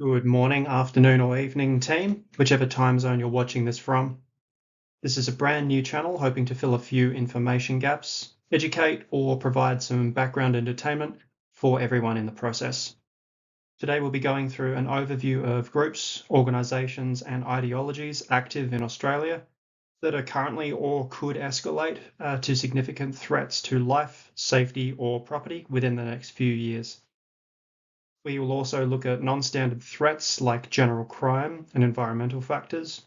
Good morning, afternoon, or evening, team, whichever time zone you're watching this from. This is a brand new channel hoping to fill a few information gaps, educate, or provide some background entertainment for everyone in the process. Today we'll be going through an overview of groups, organisations, and ideologies active in Australia that are currently or could escalate to significant threats to life, safety, or property within the next few years. We will also look at non-standard threats like general crime and environmental factors,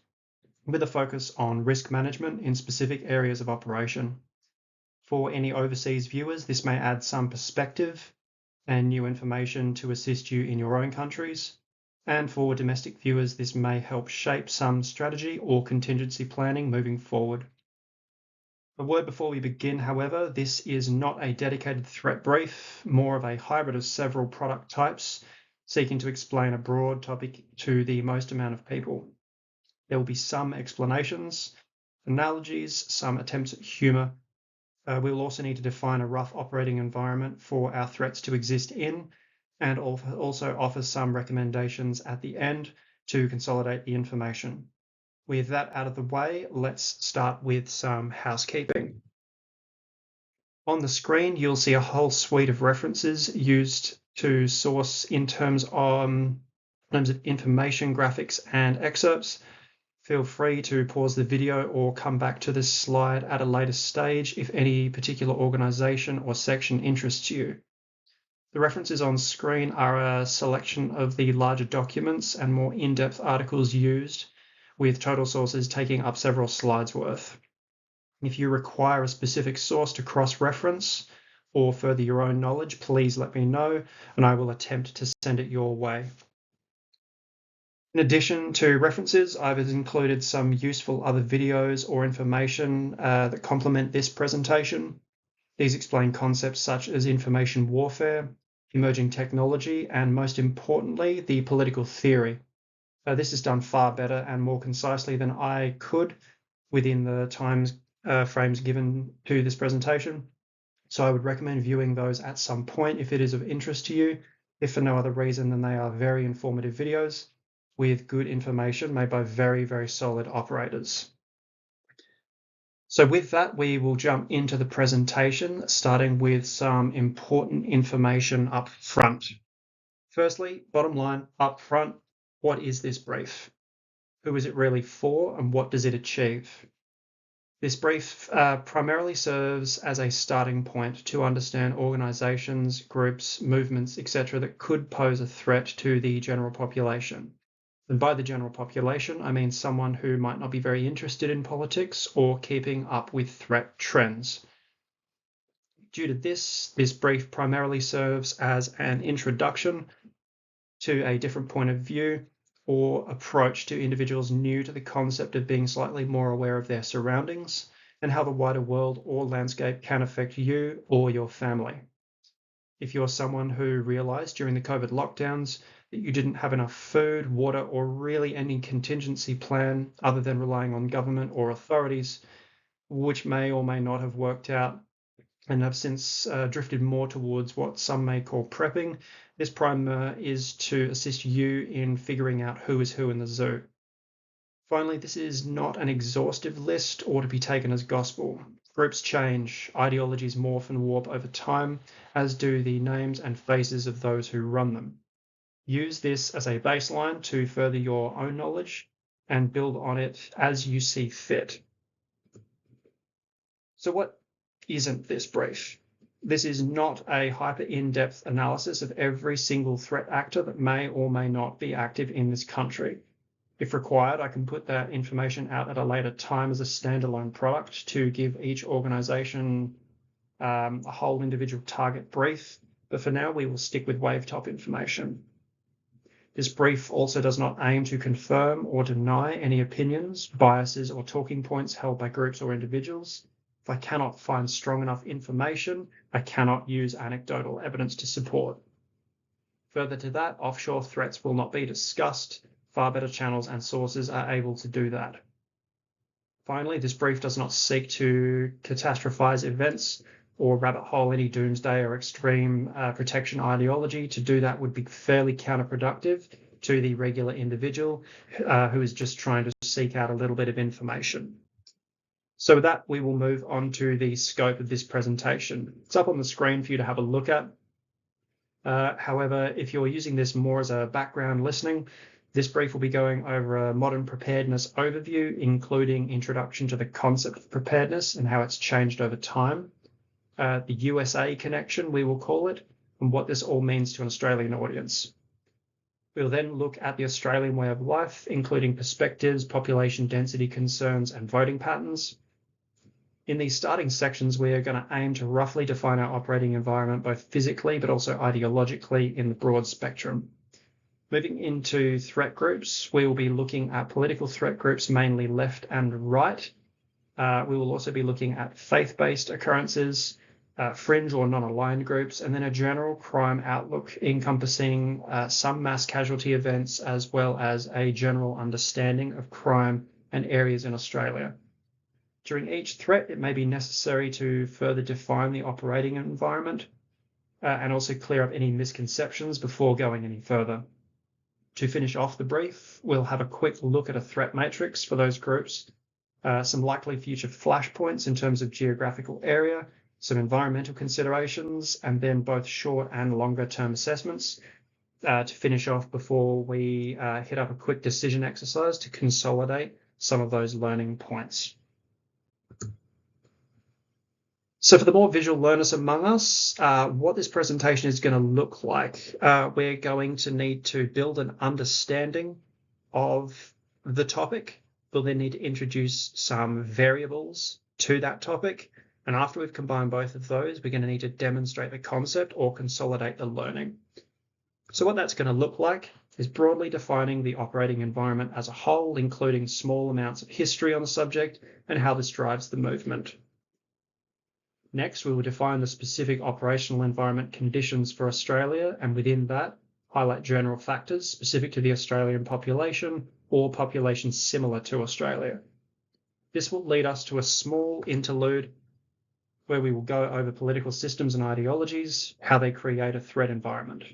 with a focus on risk management in specific areas of operation. For any overseas viewers, this may add some perspective and new information to assist you in your own countries. And for domestic viewers, this may help shape some strategy or contingency planning moving forward. A word before we begin, however, this is not a dedicated threat brief, more of a hybrid of several product types, seeking to explain a broad topic to the most amount of people. There will be some explanations, analogies, some attempts at humour. We will also need to define a rough operating environment for our threats to exist in, and also offer some recommendations at the end to consolidate the information. With that out of the way, let's start with some housekeeping. On the screen, you'll see a whole suite of references used to source in terms of information, graphics, and excerpts. Feel free to pause the video or come back to this slide at a later stage if any particular organisation or section interests you. The references on screen are a selection of the larger documents and more in-depth articles used, with total sources taking up several slides worth. If you require a specific source to cross-reference or further your own knowledge, please let me know and I will attempt to send it your way. In addition to references, I've included some useful other videos or information that complement this presentation. These explain concepts such as information warfare, emerging technology, and most importantly, the political theory. This is done far better and more concisely than I could within the frames given to this presentation. So I would recommend viewing those at some point if it is of interest to you. If for no other reason than they are very informative videos with good information made by very, very solid operators. So with that, we will jump into the presentation, starting with some important information up front. Firstly, bottom line up front, what is this brief? Who is it really for, and what does it achieve? This brief primarily serves as a starting point to understand organisations, groups, movements, etc. that could pose a threat to the general population. And by the general population, I mean someone who might not be very interested in politics or keeping up with threat trends. Due to this brief primarily serves as an introduction to a different point of view or approach to individuals new to the concept of being slightly more aware of their surroundings and how the wider world or landscape can affect you or your family. If you're someone who realized during the COVID lockdowns that you didn't have enough food, water, or really any contingency plan other than relying on government or authorities, which may or may not have worked out and have since drifted more towards what some may call prepping, this primer is to assist you in figuring out who is who in the zoo. Finally, this is not an exhaustive list or to be taken as gospel. Groups change, ideologies morph and warp over time, as do the names and faces of those who run them. Use this as a baseline to further your own knowledge and build on it as you see fit. So what isn't this brief? This is not a hyper in-depth analysis of every single threat actor that may or may not be active in this country. If required, I can put that information out at a later time as a standalone product to give each organisation a whole individual target brief, but for now we will stick with wave top information. This brief also does not aim to confirm or deny any opinions, biases, or talking points held by groups or individuals. If I cannot find strong enough information, I cannot use anecdotal evidence to support. Further to that, offshore threats will not be discussed. Far better channels and sources are able to do that. Finally, this brief does not seek to catastrophize events or rabbit hole any doomsday or extreme protection ideology. To do that would be fairly counterproductive to the regular individual who is just trying to seek out a little bit of information. So with that, we will move on to the scope of this presentation. It's up on the screen for you to have a look at. However, if you're using this more as a background listening, this brief will be going over a modern preparedness overview, including introduction to the concept of preparedness and how it's changed over time, the USA connection, we will call it, and what this all means to an Australian audience. We'll then look at the Australian way of life, including perspectives, population density concerns, and voting patterns. In these starting sections, we are going to aim to roughly define our operating environment, both physically but also ideologically in the broad spectrum. Moving into threat groups, we will be looking at political threat groups, mainly left and right. We will also be looking at faith-based occurrences, fringe or non-aligned groups, and then a general crime outlook encompassing some mass casualty events, as well as a general understanding of crime and areas in Australia. During each threat, it may be necessary to further define the operating environment and also clear up any misconceptions before going any further. To finish off the brief, we'll have a quick look at a threat matrix for those groups, some likely future flashpoints in terms of geographical area, some environmental considerations, and then both short and longer term assessments to finish off before we hit up a quick decision exercise to consolidate some of those learning points. So for the more visual learners among us, what this presentation is going to look like, we're going to need to build an understanding of the topic. We'll then need to introduce some variables to that topic. And after we've combined both of those, we're going to need to demonstrate the concept or consolidate the learning. So what that's going to look like is broadly defining the operating environment as a whole, including small amounts of history on the subject and how this drives the movement. Next, we will define the specific operational environment conditions for Australia, and within that, highlight general factors specific to the Australian population or populations similar to Australia. This will lead us to a small interlude where we will go over political systems and ideologies, how they create a threat environment.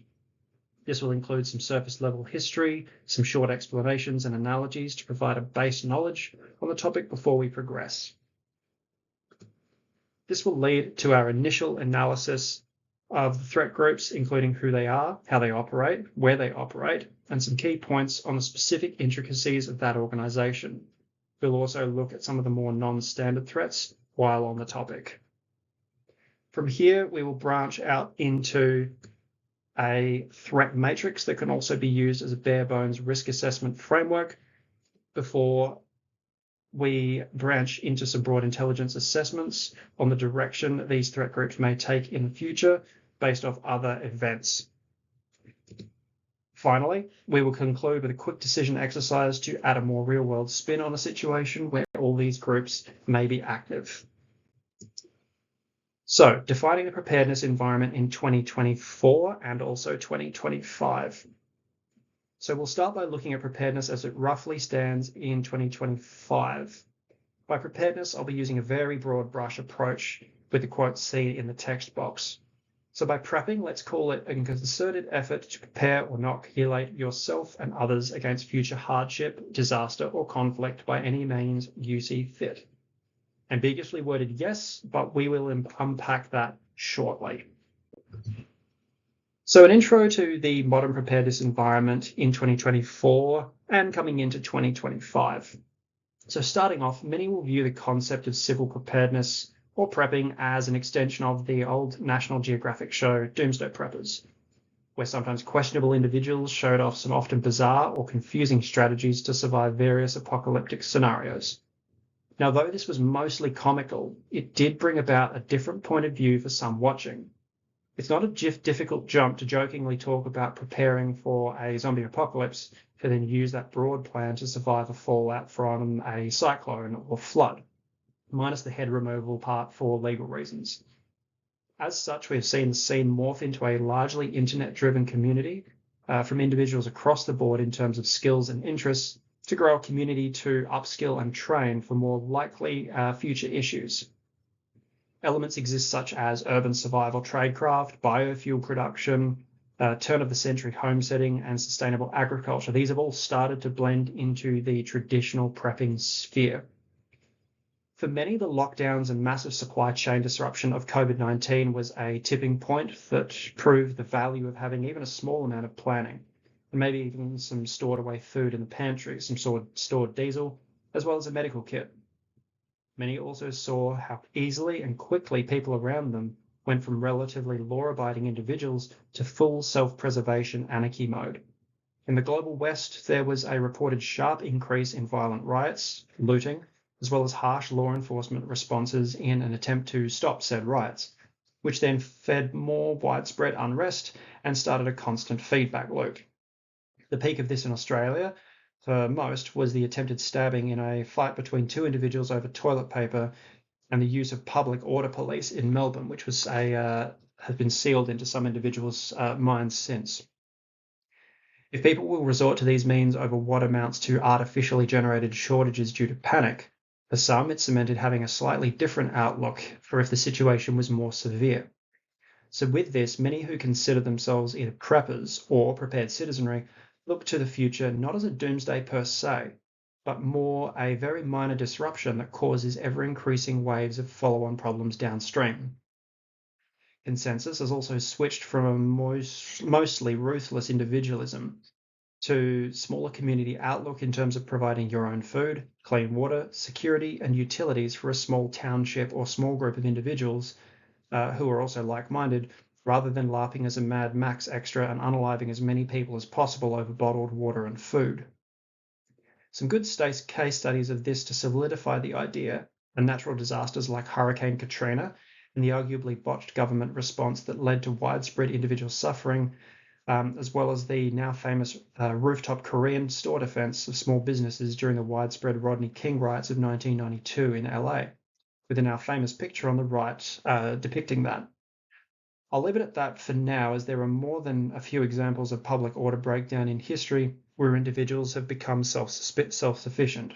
This will include some surface level history, some short explanations and analogies to provide a base knowledge on the topic before we progress. This will lead to our initial analysis of the threat groups, including who they are, how they operate, where they operate, and some key points on the specific intricacies of that organisation. We'll also look at some of the more non-standard threats while on the topic. From here, we will branch out into a threat matrix that can also be used as a bare bones risk assessment framework before we branch into some broad intelligence assessments on the direction these threat groups may take in the future based off other events. Finally, we will conclude with a quick decision exercise to add a more real-world spin on a situation where all these groups may be active. So, defining the preparedness environment in 2024 and also 2025. So we'll start by looking at preparedness as it roughly stands in 2025. By preparedness, I'll be using a very broad brush approach with the quotes seen in the text box. So by prepping, let's call it a concerted effort to prepare or inoculate yourself and others against future hardship, disaster, or conflict by any means you see fit. Ambiguously worded, yes, but we will unpack that shortly. So an intro to the modern preparedness environment in 2024 and coming into 2025. So starting off, many will view the concept of civil preparedness or prepping as an extension of the old National Geographic show Doomsday Preppers, where sometimes questionable individuals showed off some often bizarre or confusing strategies to survive various apocalyptic scenarios. Now, though this was mostly comical, it did bring about a different point of view for some watching. It's not a difficult jump to jokingly talk about preparing for a zombie apocalypse to then use that broad plan to survive a fallout from a cyclone or flood, minus the head removal part for legal reasons. As such, we've seen the scene morph into a largely internet-driven community from individuals across the board in terms of skills and interests to grow a community to upskill and train for more likely future issues. Elements exist such as urban survival tradecraft, biofuel production, turn of the century homesteading, and sustainable agriculture. These have all started to blend into the traditional prepping sphere. For many, the lockdowns and massive supply chain disruption of COVID-19 was a tipping point that proved the value of having even a small amount of planning, and maybe even some stored away food in the pantry, some stored diesel, as well as a medical kit. Many also saw how easily and quickly people around them went from relatively law-abiding individuals to full self-preservation anarchy mode. In the global West, there was a reported sharp increase in violent riots, looting, as well as harsh law enforcement responses in an attempt to stop said riots, which then fed more widespread unrest and started a constant feedback loop. The peak of this in Australia, for most, was the attempted stabbing in a fight between two individuals over toilet paper and the use of public order police in Melbourne, which has been sealed into some individuals' minds since. If people will resort to these means over what amounts to artificially generated shortages due to panic, for some, it cemented having a slightly different outlook for if the situation was more severe. So with this, many who consider themselves either preppers or prepared citizenry look to the future not as a doomsday per se, but more a very minor disruption that causes ever-increasing waves of follow-on problems downstream. Consensus has also switched from a mostly ruthless individualism to smaller community outlook in terms of providing your own food, clean water, security, and utilities for a small township or small group of individuals who are also like-minded, rather than larping as a Mad Max extra and unaliving as many people as possible over bottled water and food. Some good case studies of this to solidify the idea are natural disasters like Hurricane Katrina and the arguably botched government response that led to widespread individual suffering, as well as the now famous rooftop Korean store defense of small businesses during the widespread Rodney King riots of 1992 in LA, with a now famous picture on the right depicting that. I'll leave it at that for now, as there are more than a few examples of public order breakdown in history where individuals have become self-sufficient.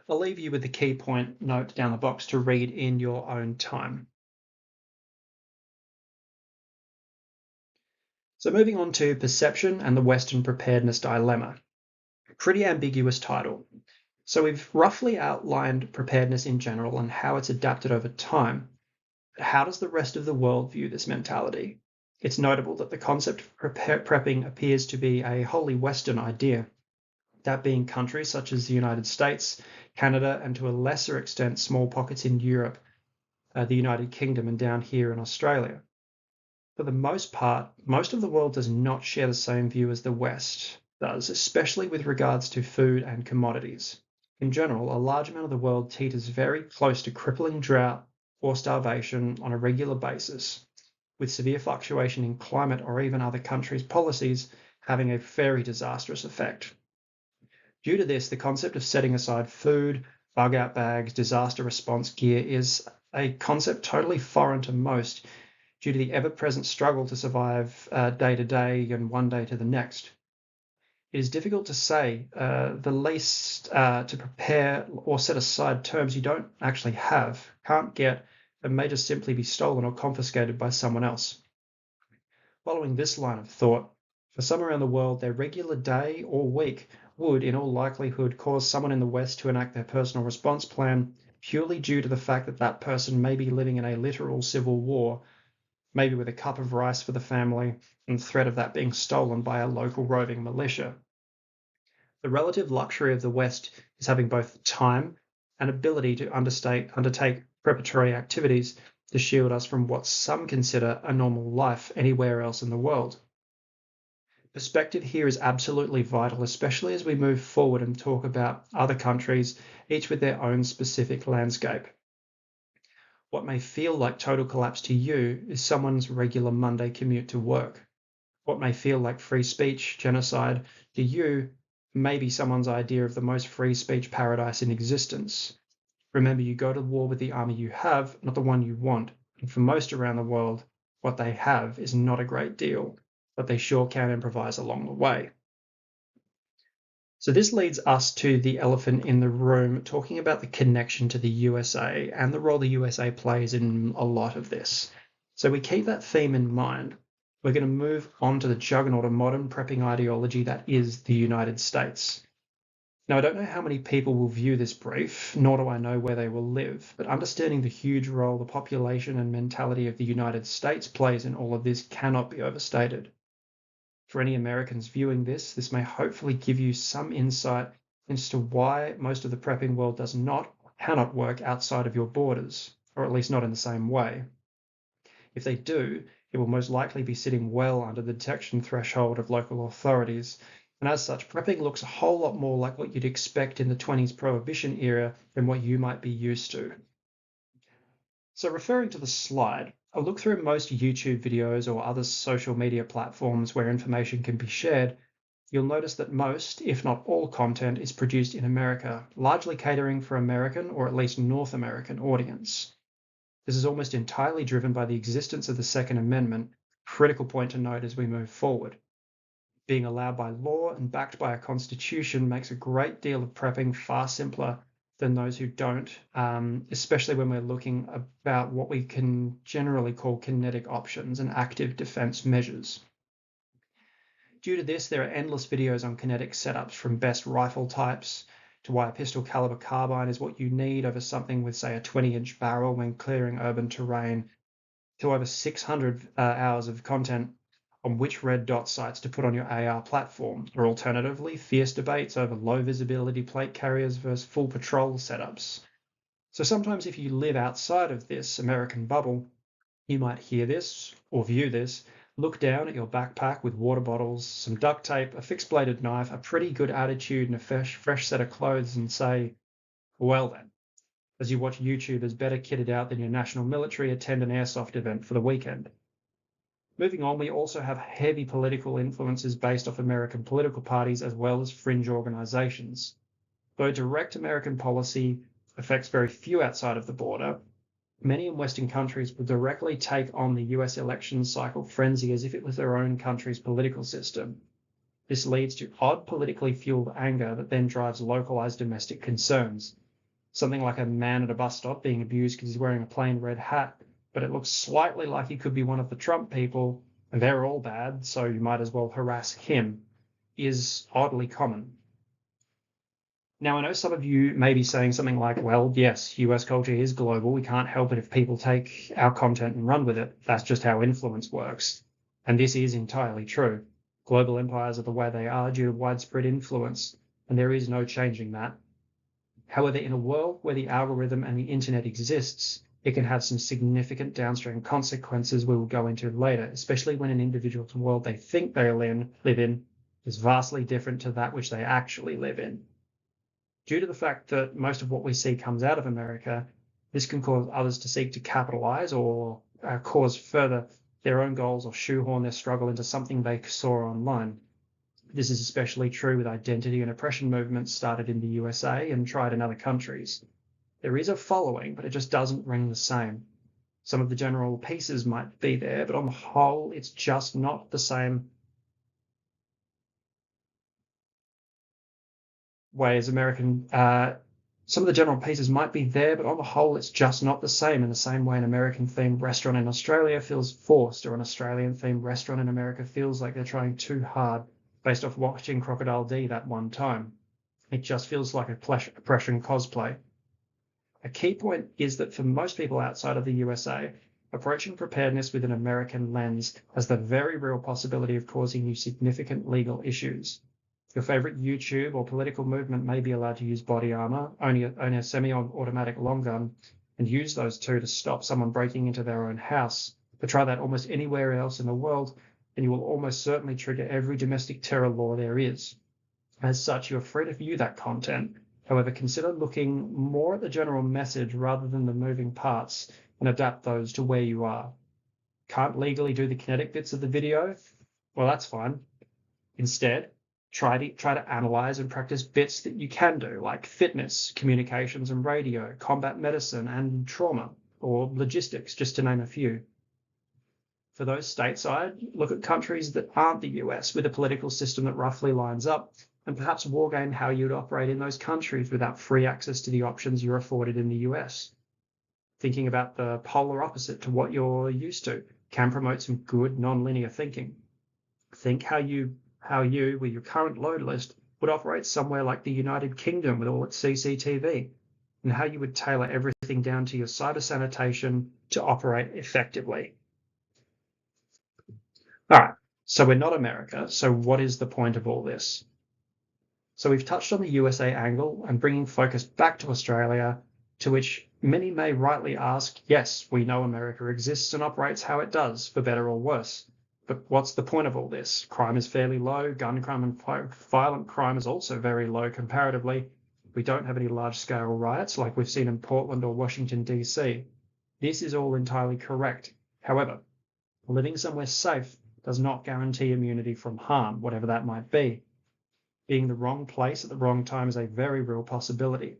I'll leave you with the key point note down the box to read in your own time. So moving on to perception and the Western preparedness dilemma. Pretty ambiguous title. So we've roughly outlined preparedness in general and how it's adapted over time. But how does the rest of the world view this mentality? It's notable that the concept of prepping appears to be a wholly Western idea, that being countries such as the United States, Canada, and to a lesser extent small pockets in Europe, the United Kingdom, and down here in Australia. For the most part, most of the world does not share the same view as the West does, especially with regards to food and commodities. In general, a large amount of the world teeters very close to crippling drought or starvation on a regular basis, with severe fluctuation in climate or even other countries' policies having a very disastrous effect. Due to this, the concept of setting aside food, bug-out bags, disaster response gear is a concept totally foreign to most, due to the ever-present struggle to survive day to day and one day to the next. It is difficult to say the least to prepare or set aside terms you don't actually have, can't get, and may just simply be stolen or confiscated by someone else. Following this line of thought, for some around the world, their regular day or week would, in all likelihood, cause someone in the West to enact their personal response plan purely due to the fact that that person may be living in a literal civil war, maybe with a cup of rice for the family and the threat of that being stolen by a local roving militia. The relative luxury of the West is having both time and ability to undertake preparatory activities to shield us from what some consider a normal life anywhere else in the world. Perspective here is absolutely vital, especially as we move forward and talk about other countries, each with their own specific landscape. What may feel like total collapse to you is someone's regular Monday commute to work. What may feel like free speech genocide to you may be someone's idea of the most free speech paradise in existence. Remember, you go to war with the army you have, not the one you want. And for most around the world, what they have is not a great deal, but they sure can improvise along the way. So this leads us to the elephant in the room, talking about the connection to the USA and the role the USA plays in a lot of this. So we keep that theme in mind. we're going to move on to the juggernaut of modern prepping ideology that is the United States. Now, I don't know how many people will view this brief, nor do I know where they will live, but understanding the huge role the population and mentality of the United States plays in all of this cannot be overstated. For any Americans viewing this, this may hopefully give you some insight into why most of the prepping world does not, cannot work outside of your borders, or at least not in the same way. If they do, it will most likely be sitting well under the detection threshold of local authorities, and as such, prepping looks a whole lot more like what you'd expect in the 20s Prohibition era than what you might be used to. So referring to the slide, I'll look through most YouTube videos or other social media platforms where information can be shared. You'll notice that most, if not all, content is produced in America, largely catering for American or at least North American audience. This is almost entirely driven by the existence of the Second Amendment, a critical point to note as we move forward. Being allowed by law and backed by a constitution makes a great deal of prepping far simpler than those who don't, especially when we're looking about what we can generally call kinetic options and active defense measures. Due to this, there are endless videos on kinetic setups, from best rifle types to why a pistol caliber carbine is what you need over something with, say, a 20-inch barrel when clearing urban terrain, to over 600 hours of content on which red dot sights to put on your AR platform, or alternatively, fierce debates over low visibility plate carriers versus full patrol setups. So sometimes if you live outside of this American bubble, you might hear this or view this, look down at your backpack with water bottles, some duct tape, a fixed bladed knife, a pretty good attitude and a fresh set of clothes and say, well then, as you watch YouTubers better kitted out than your national military attend an airsoft event for the weekend. Moving on, we also have heavy political influences based off American political parties as well as fringe organizations. Though direct American policy affects very few outside of the border, many in Western countries will directly take on the US election cycle frenzy as if it was their own country's political system. This leads to odd politically fueled anger that then drives localized domestic concerns. Something like a man at a bus stop being abused because he's wearing a plain red hat, but it looks slightly like he could be one of the Trump people, and they're all bad, so you might as well harass him, is oddly common. Now, I know some of you may be saying something like, well, yes, US culture is global. We can't help it if people take our content and run with it. That's just how influence works. And this is entirely true. Global empires are the way they are due to widespread influence, and there is no changing that. However, in a world where the algorithm and the internet exists, it can have some significant downstream consequences we will go into later, especially when an individual's world they think they live in is vastly different to that which they actually live in. Due to the fact that most of what we see comes out of America, this can cause others to seek to capitalize or cause further their own goals or shoehorn their struggle into something they saw online. This is especially true with identity and oppression movements started in the USA and tried in other countries. There is a following, but it just doesn't ring the same. Some of the general pieces might be there, but on the whole, it's just not the same way as American. Some of the general pieces might be there, but on the whole, it's just not the same. In the same way, an American-themed restaurant in Australia feels forced, or an Australian-themed restaurant in America feels like they're trying too hard based off watching Crocodile D that one time. It just feels like oppression cosplay. A key point is that for most people outside of the USA, approaching preparedness with an American lens has the very real possibility of causing you significant legal issues. Your favorite YouTube or political movement may be allowed to use body armor, own a semi-automatic long gun, and use those two to stop someone breaking into their own house. But try that almost anywhere else in the world, and you will almost certainly trigger every domestic terror law there is. As such, you're free to view that content. However, consider looking more at the general message rather than the moving parts and adapt those to where you are. Can't legally do the kinetic bits of the video? Well, that's fine. Instead, try to analyze and practice bits that you can do, like fitness, communications and radio, combat medicine and trauma, or logistics, just to name a few. For those stateside, look at countries that aren't the US with a political system that roughly lines up, and perhaps wargame how you'd operate in those countries without free access to the options you're afforded in the US. Thinking about the polar opposite to what you're used to. can promote some good non-linear thinking. Think how you, with your current load list, would operate somewhere like the United Kingdom with all its CCTV, and how you would tailor everything down to your cyber sanitation to operate effectively. All right, so we're not America, so what is the point of all this? So we've touched on the USA angle and bringing focus back to Australia, to which many may rightly ask, yes, we know America exists and operates how it does, for better or worse. But what's the point of all this? Crime is fairly low, gun crime and violent crime is also very low comparatively. We don't have any large-scale riots like we've seen in Portland or Washington, D.C. This is all entirely correct. However, living somewhere safe does not guarantee immunity from harm, whatever that might be. Being in the wrong place at the wrong time is a very real possibility.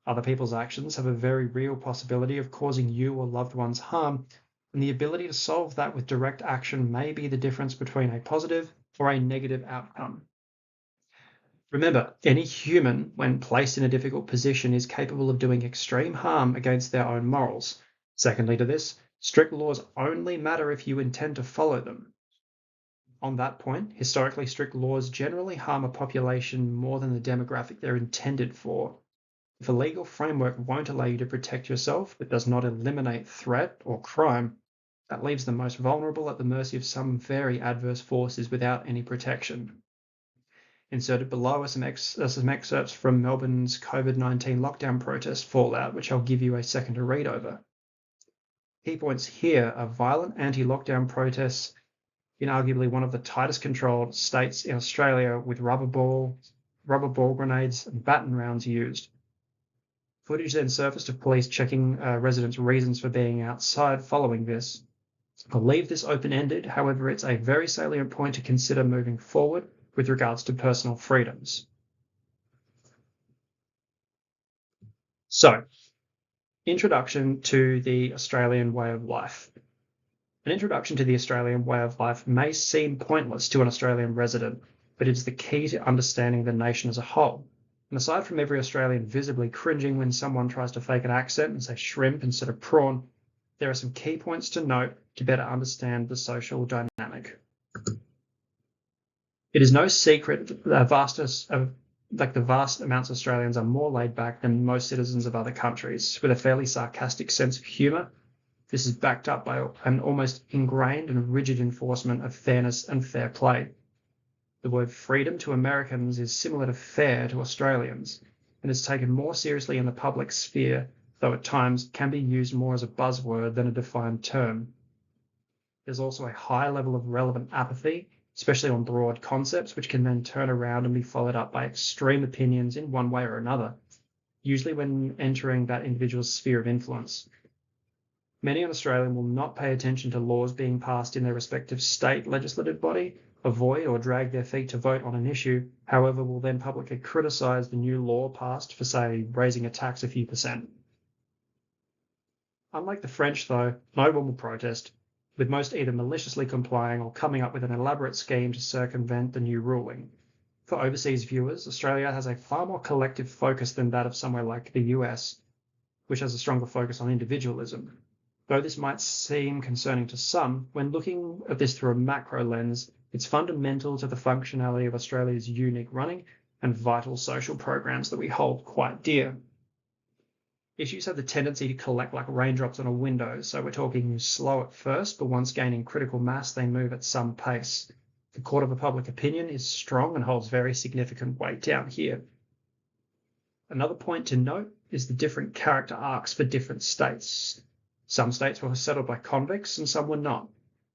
Other people's actions have a very real possibility of causing you or loved ones harm, and the ability to solve that with direct action may be the difference between a positive or a negative outcome. Remember, any human, when placed in a difficult position, is capable of doing extreme harm against their own morals. Secondly to this, strict laws only matter if you intend to follow them. On that point, historically strict laws generally harm a population more than the demographic they're intended for. If a legal framework won't allow you to protect yourself but does not eliminate threat or crime, that leaves the most vulnerable at the mercy of some very adverse forces without any protection. Inserted below are some excerpts from Melbourne's COVID-19 lockdown protest fallout, which I'll give you a second to read over. Key points here are violent anti-lockdown protests in arguably one of the tightest controlled states in Australia, with rubber ball grenades and baton rounds used. Footage then surfaced of police checking residents' reasons for being outside following this. I'll leave this open-ended, however, it's a very salient point to consider moving forward with regards to personal freedoms. So, introduction to the Australian way of life. An introduction to the Australian way of life may seem pointless to an Australian resident, but it is the key to understanding the nation as a whole. And aside from every Australian visibly cringing when someone tries to fake an accent and say shrimp instead of prawn, there are some key points to note to better understand the social dynamic. It is no secret that the vast amounts of Australians are more laid back than most citizens of other countries, with a fairly sarcastic sense of humour. This is backed up by an almost ingrained and rigid enforcement of fairness and fair play. The word freedom to Americans is similar to fair to Australians, and is taken more seriously in the public sphere, though at times can be used more as a buzzword than a defined term. There's also a high level of relevant apathy, especially on broad concepts, which can then turn around and be followed up by extreme opinions in one way or another, usually when entering that individual's sphere of influence. Many an Australian will not pay attention to laws being passed in their respective state legislative body, avoid or drag their feet to vote on an issue, however will then publicly criticise the new law passed for, say, raising a tax a few percent. Unlike the French, though, no one will protest, with most either maliciously complying or coming up with an elaborate scheme to circumvent the new ruling. For overseas viewers, Australia has a far more collective focus than that of somewhere like the US, which has a stronger focus on individualism. Though this might seem concerning to some, when looking at this through a macro lens, it's fundamental to the functionality of Australia's unique running and vital social programs that we hold quite dear. Issues have the tendency to collect like raindrops on a window, so we're talking slow at first, but once gaining critical mass, they move at some pace. The court of public opinion is strong and holds very significant weight down here. Another point to note is the different character arcs for different states. Some states were settled by convicts and some were not.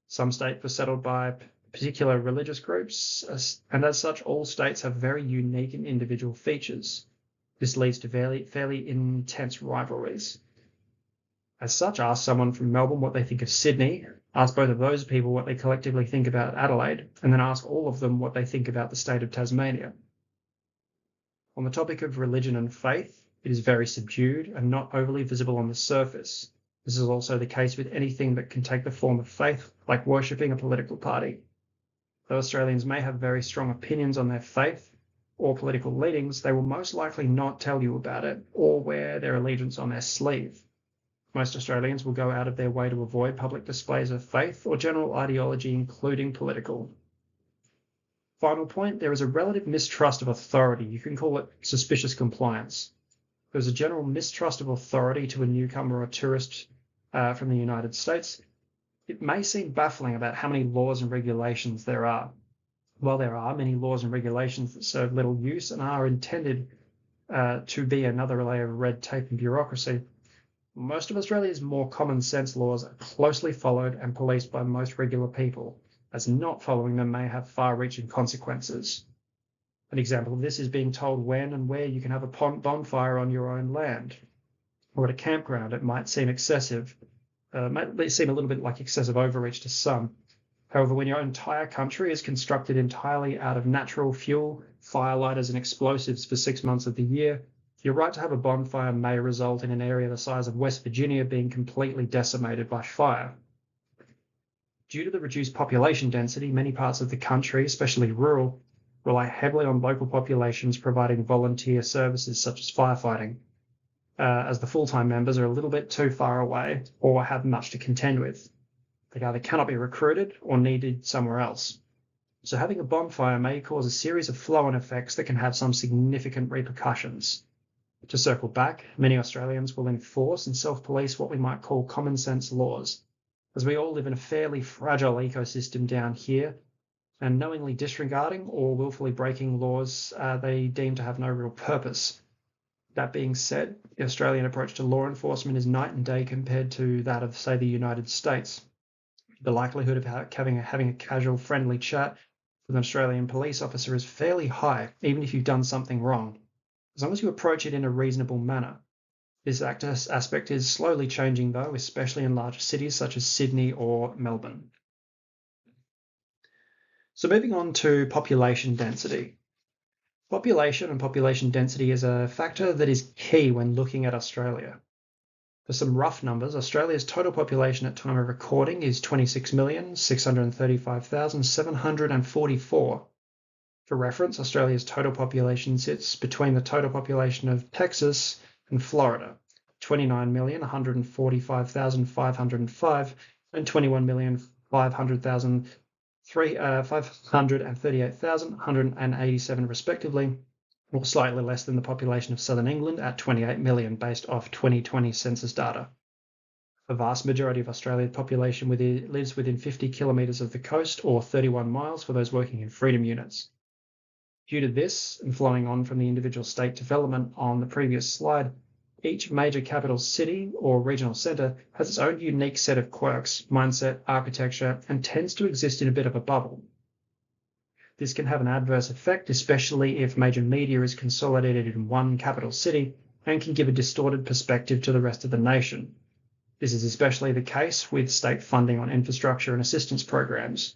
Some states were settled by particular religious groups, and as such, all states have very unique and individual features. This leads to fairly intense rivalries. As such, ask someone from Melbourne what they think of Sydney, ask both of those people what they collectively think about Adelaide, and then ask all of them what they think about the state of Tasmania. On the topic of religion and faith, it is very subdued and not overly visible on the surface. This is also the case with anything that can take the form of faith, like worshipping a political party. Though Australians may have very strong opinions on their faith or political leanings, they will most likely not tell you about it or wear their allegiance on their sleeve. Most Australians will go out of their way to avoid public displays of faith or general ideology, including political. Final point, there is a relative mistrust of authority. You can call it suspicious compliance. There's a general mistrust of authority to a newcomer or tourist from the United States. It may seem baffling about how many laws and regulations there are. While there are many laws and regulations that serve little use and are intended to be another layer of red tape and bureaucracy, most of Australia's more common sense laws are closely followed and policed by most regular people, as not following them may have far-reaching consequences. An example of this is being told when and where you can have a bonfire on your own land. Or at a campground, it might seem excessive, might seem a little bit like excessive overreach to some. However, when your entire country is constructed entirely out of natural fuel, firelighters and explosives for 6 months of the year, your right to have a bonfire may result in an area the size of West Virginia being completely decimated by fire. Due to the reduced population density, many parts of the country, especially rural, rely heavily on local populations providing volunteer services such as firefighting, as the full-time members are a little bit too far away or have much to contend with. They either cannot be recruited or needed somewhere else. So having a bonfire may cause a series of flow-on effects that can have some significant repercussions. To circle back, many Australians will enforce and self-police what we might call common sense laws, as we all live in a fairly fragile ecosystem down here, and knowingly disregarding or willfully breaking laws they deem to have no real purpose. That being said, the Australian approach to law enforcement is night and day compared to that of, say, the United States. The likelihood of having a casual, friendly chat with an Australian police officer is fairly high, even if you've done something wrong, as long as you approach it in a reasonable manner. This aspect is slowly changing, though, especially in larger cities such as Sydney or Melbourne. So moving on to population density. Population and population density is a factor that is key when looking at Australia. For some rough numbers, Australia's total population at time of recording is 26,635,744. For reference, Australia's total population sits between the total population of Texas and Florida, 29,145,505 and 21,538,187 respectively, or slightly less than the population of southern England at 28 million based off 2020 census data. The vast majority of Australia's population lives within 50 kilometres of the coast, or 31 miles for those working in freedom units. Due to this, and flowing on from the individual state development on the previous slide, each major capital city or regional centre has its own unique set of quirks, mindset, architecture, and tends to exist in a bit of a bubble. This can have an adverse effect, especially if major media is consolidated in one capital city and can give a distorted perspective to the rest of the nation. This is especially the case with state funding on infrastructure and assistance programs.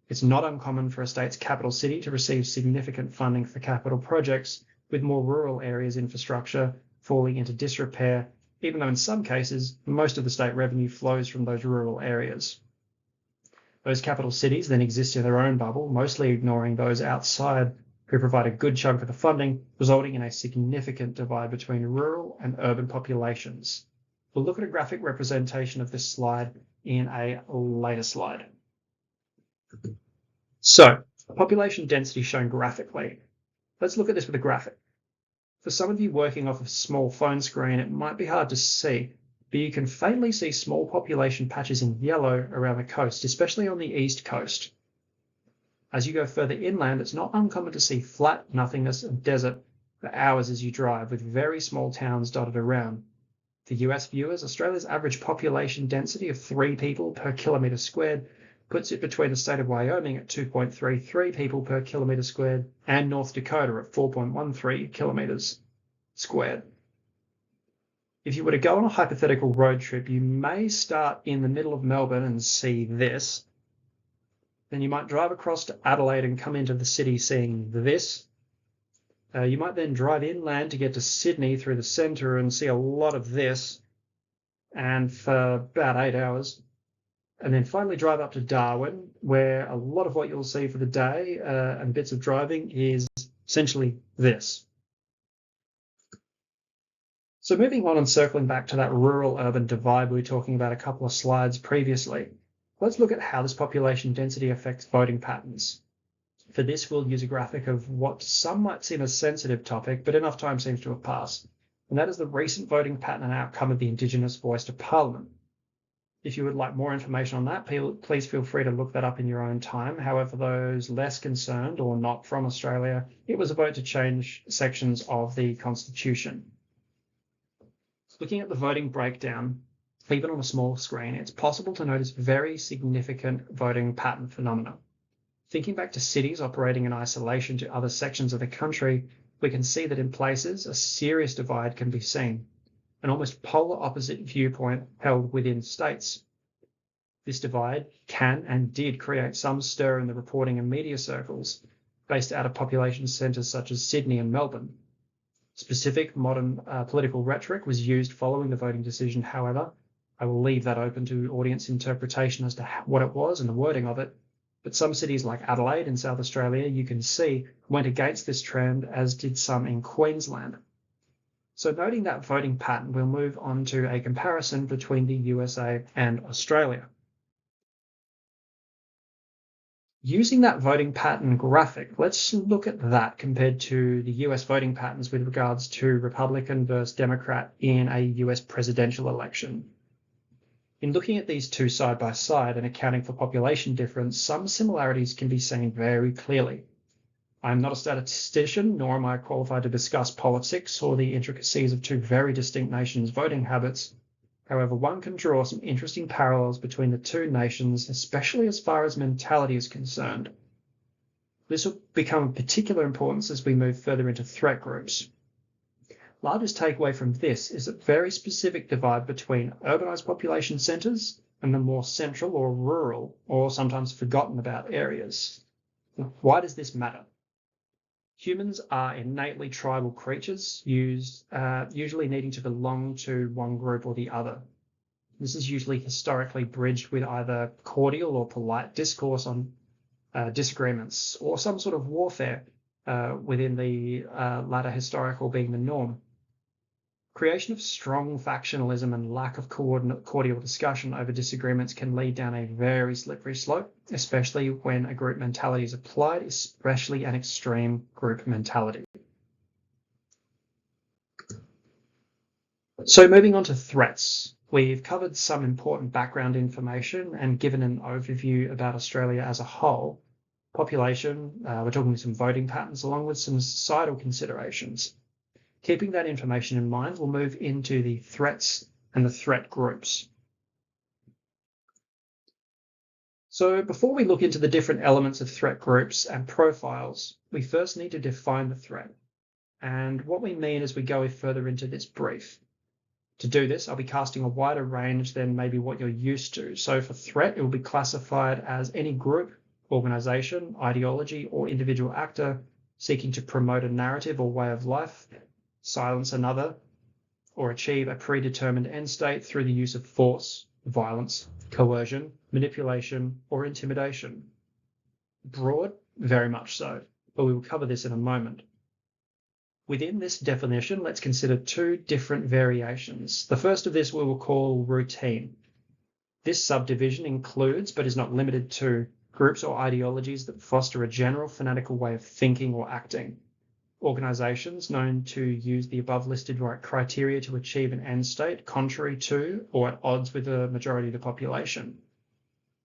It's not uncommon for a state's capital city to receive significant funding for capital projects, with more rural areas' infrastructure falling into disrepair, even though in some cases, most of the state revenue flows from those rural areas. Those capital cities then exist in their own bubble, mostly ignoring those outside who provide a good chunk of the funding, resulting in a significant divide between rural and urban populations. We'll look at a graphic representation of this slide in a later slide. So, population density shown graphically. Let's look at this with a graphic. For some of you working off a small phone screen, it might be hard to see, but you can faintly see small population patches in yellow around the coast, especially on the east coast. As you go further inland, it's not uncommon to see flat nothingness and desert for hours as you drive, with very small towns dotted around. For US viewers, Australia's average population density of 3 people per kilometre squared puts it between the state of Wyoming at 2.33 people per kilometre squared and North Dakota at 4.13 kilometres squared. If you were to go on a hypothetical road trip, you may start in the middle of Melbourne and see this. Then you might drive across to Adelaide and come into the city seeing this. You might then drive inland to get to Sydney through the centre and see a lot of this, and for about 8 hours. And then finally drive up to Darwin, where a lot of what you'll see for the day and bits of driving is essentially this. So moving on and circling back to that rural-urban divide we were talking about a couple of slides previously, let's look at how this population density affects voting patterns. For this, we'll use a graphic of what some might seem a sensitive topic, but enough time seems to have passed, and that is the recent voting pattern and outcome of the Indigenous voice to Parliament. If you would like more information on that, please feel free to look that up in your own time. However, those less concerned or not from Australia, it was a vote to change sections of the Constitution. Looking at the voting breakdown, even on a small screen, it's possible to notice very significant voting pattern phenomena. Thinking back to cities operating in isolation to other sections of the country, we can see that in places a serious divide can be seen, an almost polar opposite viewpoint held within states. This divide can and did create some stir in the reporting and media circles based out of population centres such as Sydney and Melbourne. Specific modern political rhetoric was used following the voting decision. However, I will leave that open to audience interpretation as to what it was and the wording of it. But some cities like Adelaide in South Australia, you can see, went against this trend, as did some in Queensland. So noting that voting pattern, we'll move on to a comparison between the USA and Australia. Using that voting pattern graphic, let's look at that compared to the US voting patterns with regards to Republican versus Democrat in a US presidential election. In looking at these two side by side and accounting for population difference, some similarities can be seen very clearly. I'm not a statistician, nor am I qualified to discuss politics or the intricacies of two very distinct nations' voting habits. However, one can draw some interesting parallels between the two nations, especially as far as mentality is concerned. This will become of particular importance as we move further into threat groups. Largest takeaway from this is a very specific divide between urbanised population centres and the more central or rural, or sometimes forgotten about areas. Why does this matter? Humans are innately tribal creatures, usually needing to belong to one group or the other. This is usually historically bridged with either cordial or polite discourse on disagreements, or some sort of warfare within the latter historical being the norm. Creation of strong factionalism and lack of cordial discussion over disagreements can lead down a very slippery slope, especially when a group mentality is applied, especially an extreme group mentality. So moving on to threats, we've covered some important background information and given an overview about Australia as a whole. Population, we're talking some voting patterns along with some societal considerations. Keeping that information in mind, we'll move into the threats and the threat groups. So before we look into the different elements of threat groups and profiles, we first need to define the threat and what we mean as we go further into this brief. To do this, I'll be casting a wider range than maybe what you're used to. So for threat, it will be classified as any group, organisation, ideology, or individual actor seeking to promote a narrative or way of life, silence another, or achieve a predetermined end state through the use of force, violence, coercion, manipulation, or intimidation. Broad, very much so, but we will cover this in a moment. Within this definition, let's consider two different variations. The first of this we will call routine. This subdivision includes, but is not limited to, groups or ideologies that foster a general fanatical way of thinking or acting. Organisations known to use the above listed criteria to achieve an end state contrary to or at odds with the majority of the population.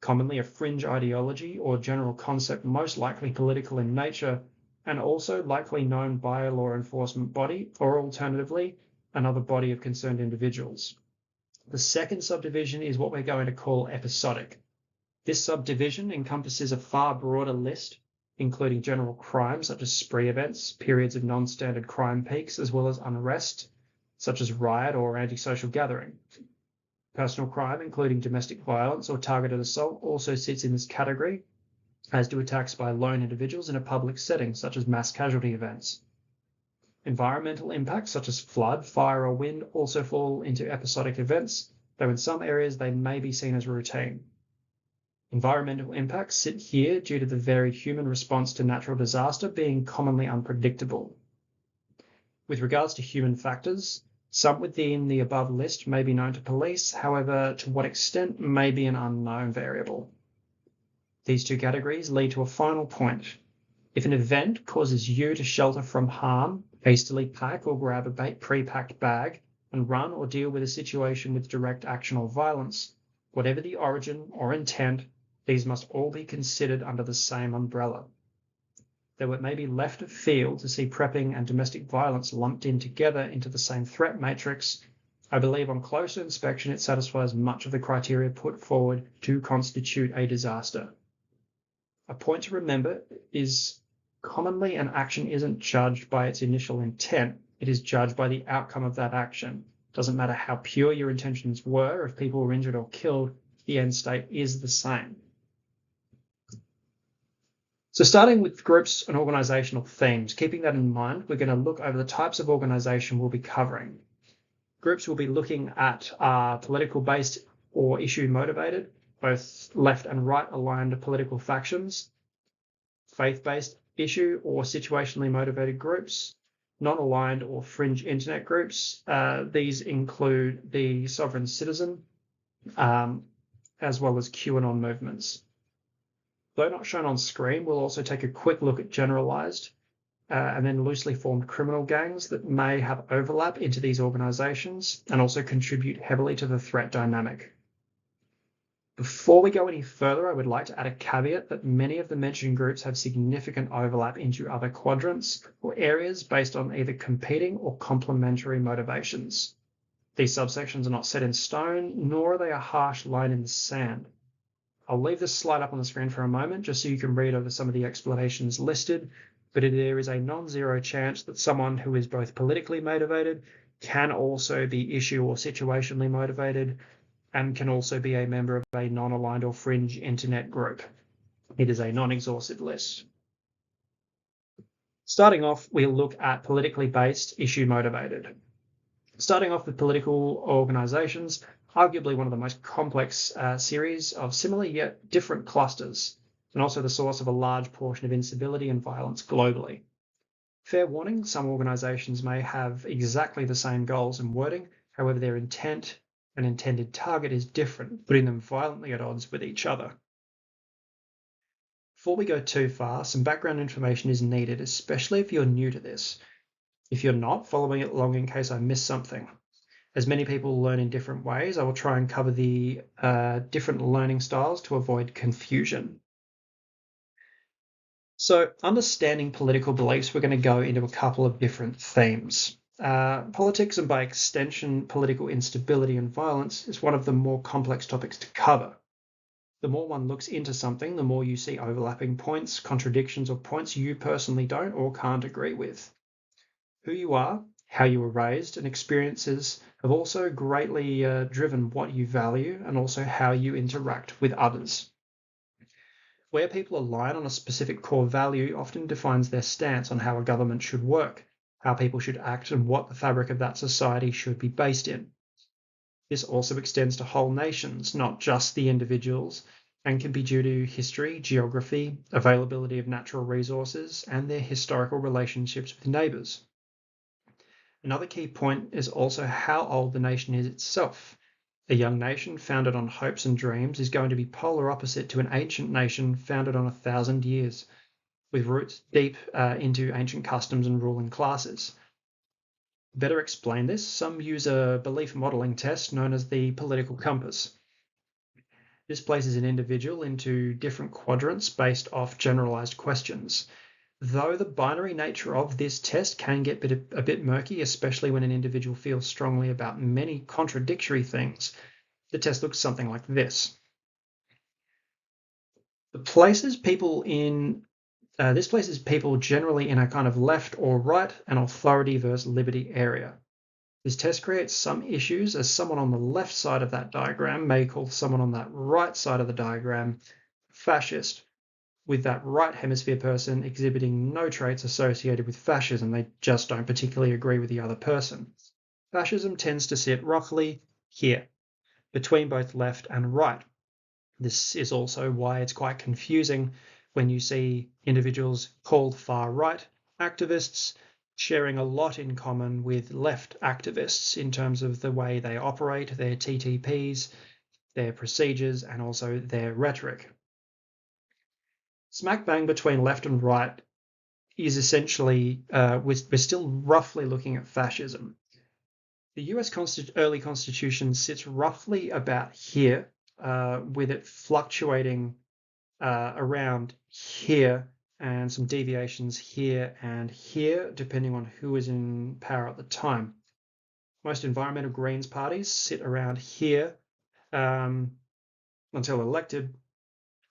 Commonly a fringe ideology or general concept, most likely political in nature, and also likely known by a law enforcement body, or alternatively, another body of concerned individuals. The second subdivision is what we're going to call episodic. This subdivision encompasses a far broader list, including general crimes such as spree events, periods of non-standard crime peaks, as well as unrest, such as riot or antisocial gathering. Personal crime, including domestic violence or targeted assault, also sits in this category, as do attacks by lone individuals in a public setting, such as mass casualty events. Environmental impacts, such as flood, fire, or wind, also fall into episodic events, though in some areas they may be seen as routine. Environmental impacts sit here due to the very human response to natural disaster being commonly unpredictable. With regards to human factors, Some within the above list may be known to police, however, to what extent may be an unknown variable. These two categories lead to a final point. If an event causes you to shelter from harm, hastily pack or grab a pre-packed bag, and run or deal with a situation with direct action or violence, whatever the origin or intent, these must all be considered under the same umbrella. Though it may be left of field to see prepping and domestic violence lumped in together into the same threat matrix, I believe on closer inspection it satisfies much of the criteria put forward to constitute a disaster. A point to remember is commonly an action isn't judged by its initial intent, it is judged by the outcome of that action. It doesn't matter how pure your intentions were, if people were injured or killed, the end state is the same. So starting with groups and organizational themes, keeping that in mind, we're going to look over the types of organization we'll be covering. Groups we'll be looking at are political based or issue motivated, both left and right aligned political factions, faith-based issue or situationally motivated groups, non-aligned or fringe internet groups. These include the sovereign citizen, as well as QAnon movements. Though not shown on screen, we'll also take a quick look at generalized and then loosely formed criminal gangs that may have overlap into these organizations and also contribute heavily to the threat dynamic. Before we go any further, I would like to add a caveat that many of the mentioned groups have significant overlap into other quadrants or areas based on either competing or complementary motivations. These subsections are not set in stone, nor are they a harsh line in the sand. I'll leave this slide up on the screen for a moment just so you can read over some of the explanations listed, but there is a non-zero chance that someone who is both politically motivated can also be issue or situationally motivated and can also be a member of a non-aligned or fringe internet group. It is a non-exhaustive list. Starting off, we'll look at politically based issue motivated. Starting off with political organizations, arguably one of the most complex series of similar yet different clusters, and also the source of a large portion of instability and violence globally. Fair warning, some organizations may have exactly the same goals and wording, however their intent and intended target is different, putting them violently at odds with each other. Before we go too far, some background information is needed, especially if you're new to this. If you're not, following it along in case I miss something. As many people learn in different ways, I will try and cover the different learning styles to avoid confusion. So, understanding political beliefs, we're going to go into a couple of different themes. Politics, and by extension, political instability and violence, is one of the more complex topics to cover. The more one looks into something, the more you see overlapping points, contradictions, or points you personally don't or can't agree with. Who you are, how you were raised, and experiences have also greatly driven what you value and also how you interact with others. Where people align on a specific core value often defines their stance on how a government should work, how people should act, and what the fabric of that society should be based in. This also extends to whole nations, not just the individuals, and can be due to history, geography, availability of natural resources, and their historical relationships with neighbours. Another key point is also how old the nation is itself. A young nation founded on hopes and dreams is going to be polar opposite to an ancient nation founded on 1,000 years, with roots deep into ancient customs and ruling classes. To better explain this, some use a belief modelling test known as the political compass. This places an individual into different quadrants based off generalised questions. Though the binary nature of this test can get a bit murky, especially when an individual feels strongly about many contradictory things, the test looks something like this. This places people generally in a kind of left or right and authority versus liberty area. This test creates some issues, as someone on the left side of that diagram may call someone on that right side of the diagram fascist, with that right hemisphere person exhibiting no traits associated with fascism. They just don't particularly agree with the other person. Fascism tends to sit roughly here, between both left and right. This is also why it's quite confusing when you see individuals called far right activists sharing a lot in common with left activists in terms of the way they operate, their TTPs, their procedures, and also their rhetoric. Smack bang between left and right is essentially, we're still roughly looking at fascism. The US early constitution sits roughly about here, with it fluctuating around here and some deviations here and here, depending on who is in power at the time. Most environmental Greens parties sit around here until elected,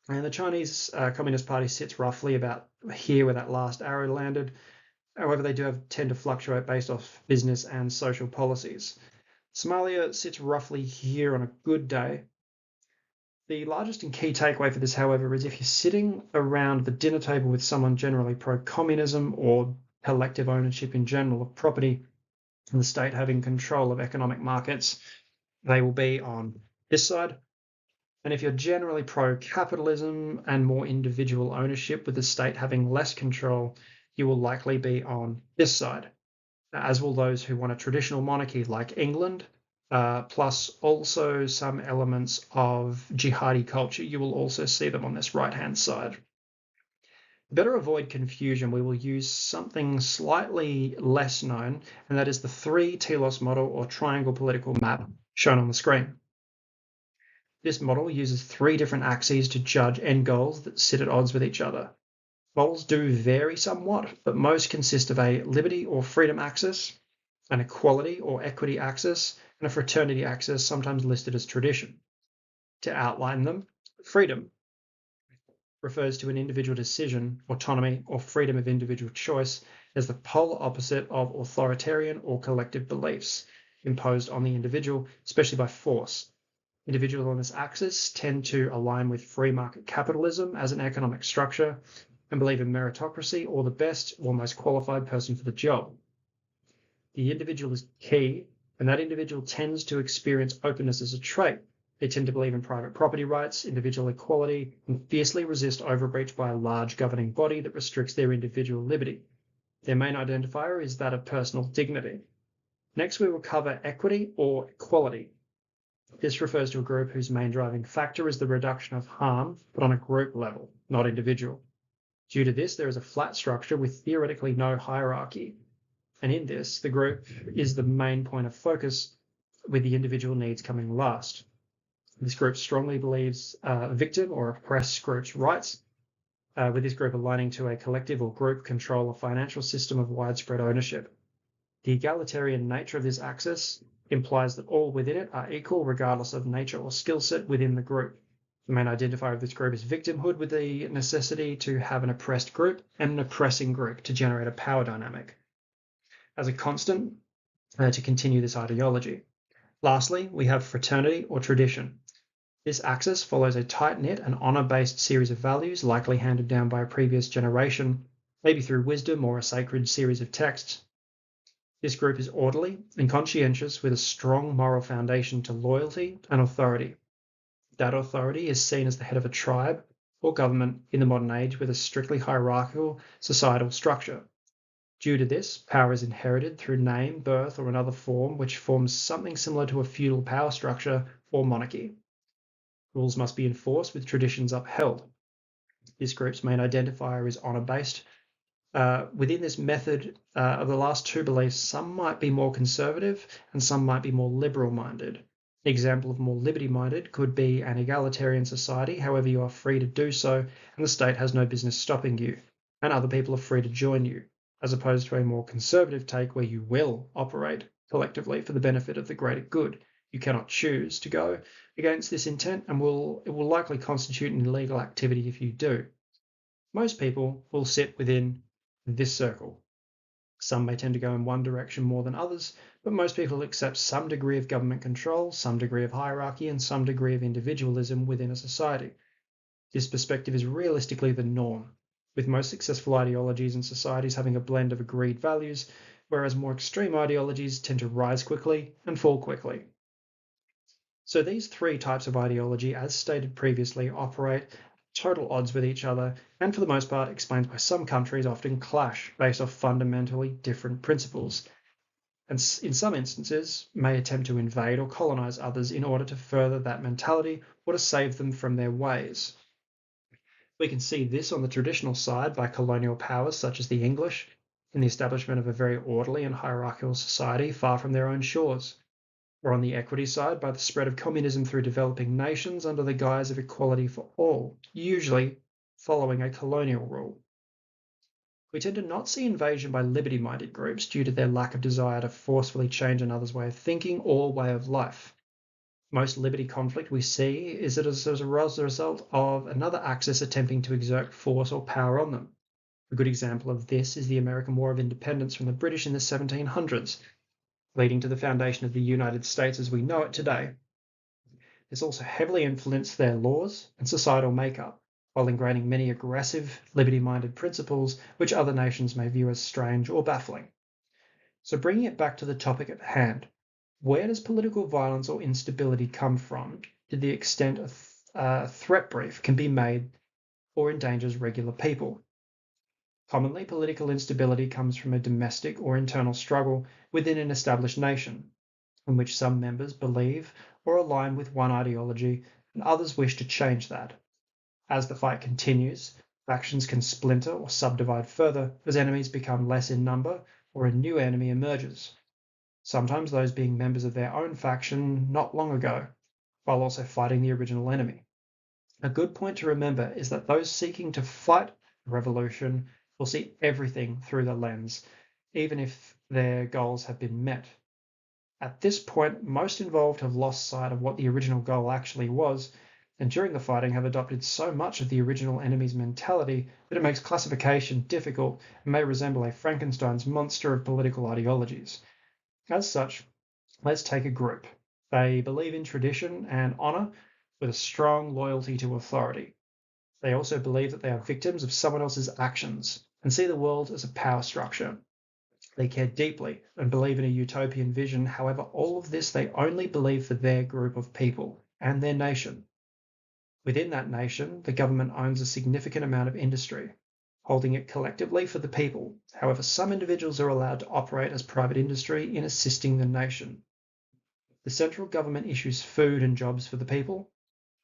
and the Chinese Communist Party sits roughly about here where that last arrow landed. However, they do tend to fluctuate based off business and social policies. Somalia sits roughly here on a good day. The largest and key takeaway for this, however, is if you're sitting around the dinner table with someone generally pro-communism or collective ownership in general of property and the state having control of economic markets, they will be on this side. And if you're generally pro-capitalism and more individual ownership with the state having less control, you will likely be on this side, as will those who want a traditional monarchy like England, plus also some elements of jihadi culture. You will also see them on this right-hand side. To better avoid confusion, we will use something slightly less known, and that is the 3 telos model or triangle political map shown on the screen. This model uses 3 different axes to judge end goals that sit at odds with each other. Models do vary somewhat, but most consist of a liberty or freedom axis, an equality or equity axis, and a fraternity axis, sometimes listed as tradition. To outline them, freedom refers to an individual decision, autonomy, or freedom of individual choice as the polar opposite of authoritarian or collective beliefs imposed on the individual, especially by force. Individuals on this axis tend to align with free market capitalism as an economic structure and believe in meritocracy or the best or most qualified person for the job. The individual is key, and that individual tends to experience openness as a trait. They tend to believe in private property rights, individual equality, and fiercely resist overreach by a large governing body that restricts their individual liberty. Their main identifier is that of personal dignity. Next, we will cover equity or equality. This refers to a group whose main driving factor is the reduction of harm, but on a group level, not individual. Due to this, there is a flat structure with theoretically no hierarchy. And in this, the group is the main point of focus, with the individual needs coming last. This group strongly believes victim or oppressed groups' rights, with this group aligning to a collective or group control or financial system of widespread ownership. The egalitarian nature of this axis implies that all within it are equal regardless of nature or skill set within the group. The main identifier of this group is victimhood, with the necessity to have an oppressed group and an oppressing group to generate a power dynamic as a constant to continue this ideology. Lastly, we have fraternity or tradition. This axis follows a tight-knit and honor-based series of values, likely handed down by a previous generation, maybe through wisdom or a sacred series of texts. This group is orderly and conscientious, with a strong moral foundation to loyalty and authority. That authority is seen as the head of a tribe or government in the modern age with a strictly hierarchical societal structure. Due to this, power is inherited through name, birth, or another form which forms something similar to a feudal power structure or monarchy. Rules must be enforced with traditions upheld. This group's main identifier is honor-based. Within this method of the last 2 beliefs, some might be more conservative and some might be more liberal-minded. An example of more liberty-minded could be an egalitarian society, however you are free to do so and the state has no business stopping you, and other people are free to join you, as opposed to a more conservative take where you will operate collectively for the benefit of the greater good. You cannot choose to go against this intent, and it will likely constitute an illegal activity if you do. Most people will sit within this circle. Some may tend to go in one direction more than others, but most people accept some degree of government control, some degree of hierarchy, and some degree of individualism within a society. This perspective is realistically the norm, with most successful ideologies and societies having a blend of agreed values, whereas more extreme ideologies tend to rise quickly and fall quickly. So these 3 types of ideology, as stated previously, operate total odds with each other, and for the most part explains why some countries often clash based off fundamentally different principles, and in some instances may attempt to invade or colonize others in order to further that mentality or to save them from their ways. We can see this on the traditional side by colonial powers such as the English in the establishment of a very orderly and hierarchical society far from their own shores, or on the equity side by the spread of communism through developing nations under the guise of equality for all, usually following a colonial rule. We tend to not see invasion by liberty-minded groups due to their lack of desire to forcefully change another's way of thinking or way of life. Most liberty conflict we see is as a result of another axis attempting to exert force or power on them. A good example of this is the American War of Independence from the British in the 1700s, leading to the foundation of the United States as we know it today. This also heavily influenced their laws and societal makeup, while ingraining many aggressive, liberty-minded principles which other nations may view as strange or baffling. So bringing it back to the topic at hand, where does political violence or instability come from to the extent a threat brief can be made or endangers regular people? Commonly, political instability comes from a domestic or internal struggle within an established nation, in which some members believe or align with one ideology and others wish to change that. As the fight continues, factions can splinter or subdivide further as enemies become less in number or a new enemy emerges, sometimes those being members of their own faction not long ago, while also fighting the original enemy. A good point to remember is that those seeking to fight a revolution will see everything through the lens, even if their goals have been met. At this point, most involved have lost sight of what the original goal actually was, and during the fighting have adopted so much of the original enemy's mentality that it makes classification difficult and may resemble a Frankenstein's monster of political ideologies. As such, let's take a group. They believe in tradition and honour with a strong loyalty to authority. They also believe that they are victims of someone else's actions and see the world as a power structure. They care deeply and believe in a utopian vision. However, all of this they only believe for their group of people and their nation. Within that nation, the government owns a significant amount of industry, holding it collectively for the people. However, some individuals are allowed to operate as private industry in assisting the nation. The central government issues food and jobs for the people.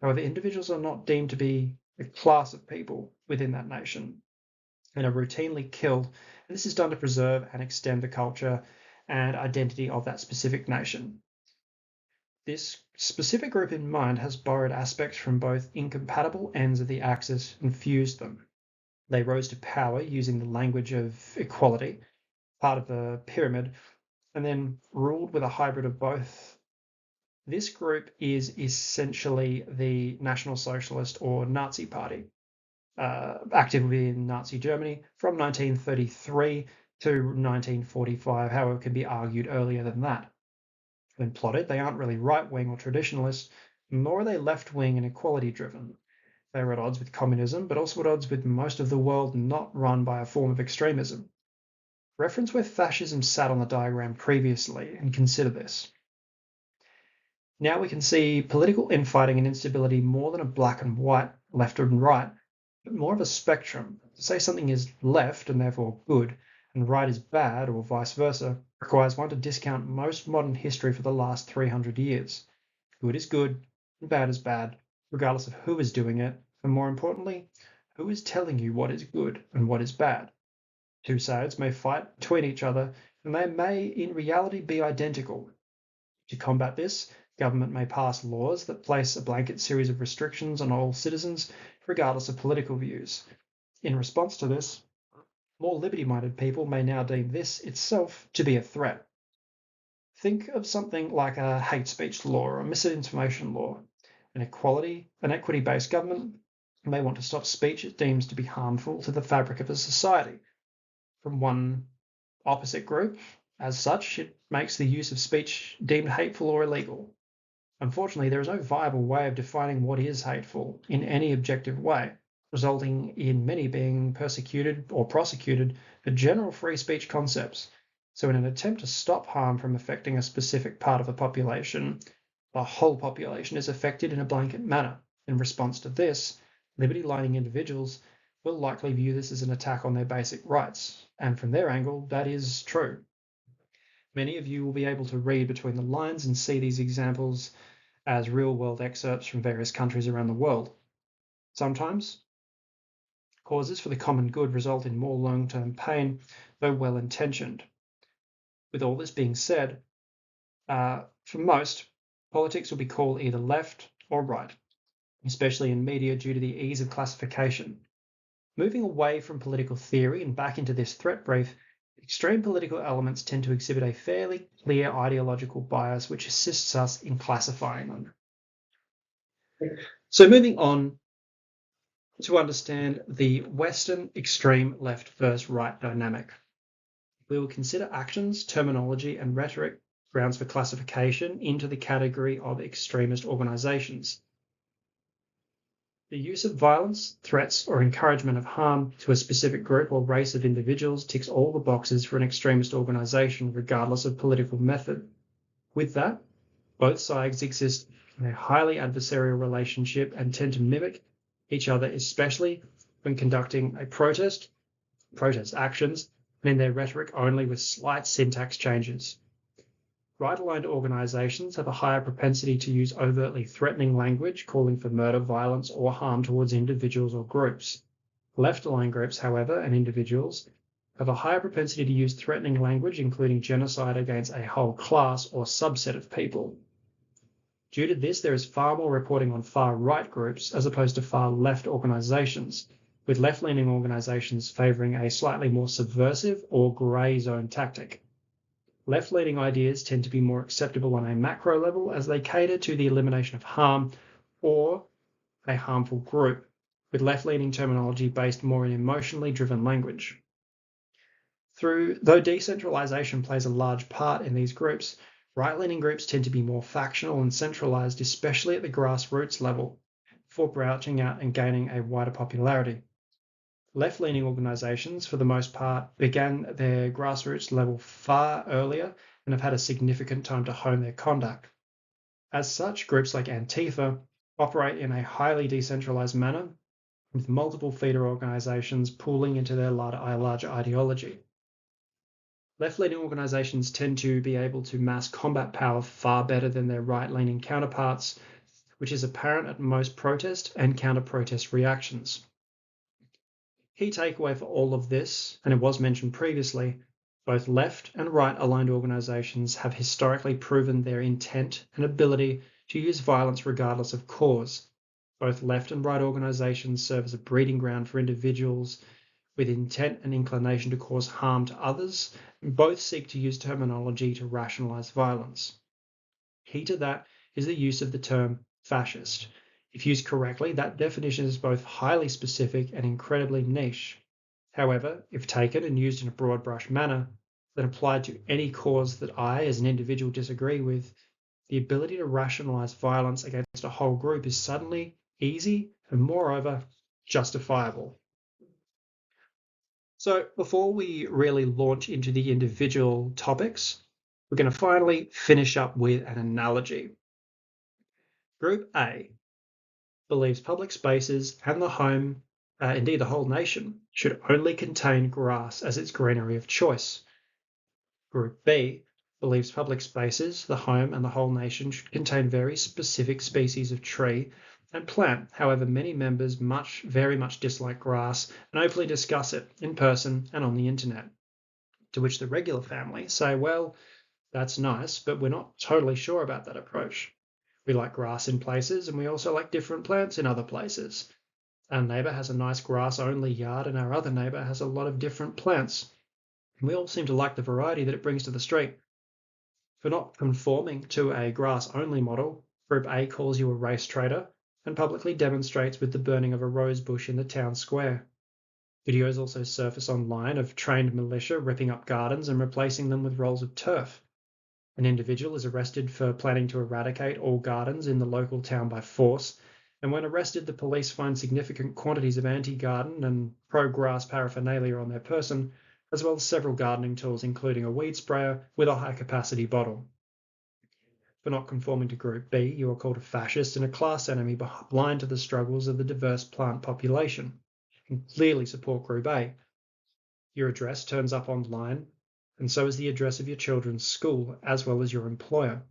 However, individuals are not deemed to be a class of people within that nation and are routinely killed. And this is done to preserve and extend the culture and identity of that specific nation. This specific group in mind has borrowed aspects from both incompatible ends of the axis and fused them. They rose to power using the language of equality, part of the pyramid, and then ruled with a hybrid of both. This group is essentially the National Socialist or Nazi Party, active in Nazi Germany from 1933 to 1945, however, it can be argued earlier than that. When plotted, they aren't really right-wing or traditionalist, nor are they left-wing and equality-driven. They are at odds with communism, but also at odds with most of the world not run by a form of extremism. Reference where fascism sat on the diagram previously and consider this. Now we can see political infighting and instability more than a black and white, left and right, but more of a spectrum. To say something is left and therefore good, and right is bad, or vice versa, requires one to discount most modern history for the last 300 years. Good is good, and bad is bad, regardless of who is doing it, and more importantly, who is telling you what is good and what is bad. Two sides may fight between each other, and they may in reality be identical. To combat this, government may pass laws that place a blanket series of restrictions on all citizens, regardless of political views. In response to this, more liberty-minded people may now deem this itself to be a threat. Think of something like a hate speech law or a misinformation law. An equity-based government may want to stop speech it deems to be harmful to the fabric of a society. From one opposite group, as such, it makes the use of speech deemed hateful or illegal. Unfortunately, there is no viable way of defining what is hateful in any objective way, resulting in many being persecuted or prosecuted for general free speech concepts. So in an attempt to stop harm from affecting a specific part of the population, the whole population is affected in a blanket manner. In response to this, Liberty-lining individuals will likely view this as an attack on their basic rights, and from their angle, that is true. Many of you will be able to read between the lines and see these examples as real-world excerpts from various countries around the world. Sometimes, causes for the common good result in more long-term pain, though well-intentioned. With all this being said, for most, politics will be called either left or right, especially in media due to the ease of classification. Moving away from political theory and back into this threat brief, extreme political elements tend to exhibit a fairly clear ideological bias which assists us in classifying them. So moving on to understand the Western extreme left versus right dynamic. We will consider actions, terminology, and rhetoric grounds for classification into the category of extremist organizations. The use of violence, threats, or encouragement of harm to a specific group or race of individuals ticks all the boxes for an extremist organization, regardless of political method. With that, both sides exist in a highly adversarial relationship and tend to mimic each other, especially when conducting a protest actions, and in their rhetoric only with slight syntax changes. Right-aligned organizations have a higher propensity to use overtly threatening language, calling for murder, violence, or harm towards individuals or groups. Left-aligned groups, however, and individuals have a higher propensity to use threatening language, including genocide against a whole class or subset of people. Due to this, there is far more reporting on far-right groups as opposed to far-left organizations, with left-leaning organizations favoring a slightly more subversive or grey zone tactic. Left-leaning ideas tend to be more acceptable on a macro level as they cater to the elimination of harm or a harmful group, with left-leaning terminology based more in emotionally driven language. Though decentralization plays a large part in these groups, right-leaning groups tend to be more factional and centralized, especially at the grassroots level, before branching out and gaining a wider popularity. Left-leaning organizations, for the most part, began at their grassroots level far earlier and have had a significant time to hone their conduct. As such, groups like Antifa operate in a highly decentralized manner, with multiple feeder organizations pooling into their larger ideology. Left-leaning organizations tend to be able to mass combat power far better than their right-leaning counterparts, which is apparent at most protest and counter-protest reactions. Key takeaway for all of this, and it was mentioned previously, both left and right-aligned organizations have historically proven their intent and ability to use violence regardless of cause. Both left and right organizations serve as a breeding ground for individuals with intent and inclination to cause harm to others, and both seek to use terminology to rationalize violence. Key to that is the use of the term fascist. If used correctly, that definition is both highly specific and incredibly niche. However, if taken and used in a broad brush manner, then applied to any cause that I, as an individual, disagree with, the ability to rationalize violence against a whole group is suddenly easy and, moreover, justifiable. So before we really launch into the individual topics, we're going to finally finish up with an analogy. Group A believes public spaces and the home, indeed the whole nation, should only contain grass as its greenery of choice. Group B believes public spaces, the home, and the whole nation should contain very specific species of tree and plant. However, many members very much dislike grass and openly discuss it in person and on the internet. To which the regular family say, well, that's nice, but we're not totally sure about that approach. We like grass in places, and we also like different plants in other places. Our neighbour has a nice grass-only yard, and our other neighbour has a lot of different plants. And we all seem to like the variety that it brings to the street. For not conforming to a grass-only model, Group A calls you a race traitor and publicly demonstrates with the burning of a rose bush in the town square. Videos also surface online of trained militia ripping up gardens and replacing them with rolls of turf. An individual is arrested for planning to eradicate all gardens in the local town by force, and when arrested, the police find significant quantities of anti-garden and pro-grass paraphernalia on their person, as well as several gardening tools, including a weed sprayer with a high-capacity bottle. For not conforming to Group B, you are called a fascist and a class enemy blind to the struggles of the diverse plant population, and clearly support Group A. Your address turns up online, and so is the address of your children's school, as well as your employer.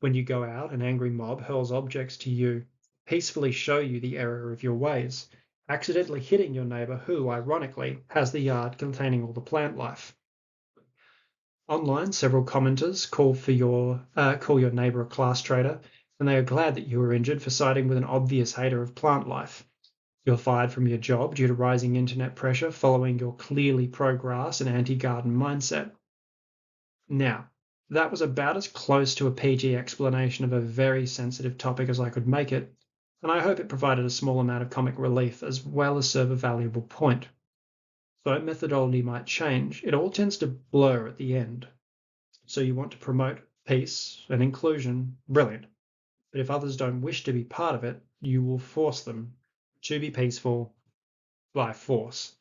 When you go out, an angry mob hurls objects to you, peacefully show you the error of your ways, accidentally hitting your neighbour who, ironically, has the yard containing all the plant life. Online, several commenters call your neighbour a class traitor, and they are glad that you were injured for siding with an obvious hater of plant life. You're fired from your job due to rising internet pressure following your clearly pro-grass and anti-garden mindset. Now, that was about as close to a PG explanation of a very sensitive topic as I could make it, and I hope it provided a small amount of comic relief as well as serve a valuable point. Though methodology might change, it all tends to blur at the end. So you want to promote peace and inclusion, brilliant. But if others don't wish to be part of it, you will force them to be peaceful by force.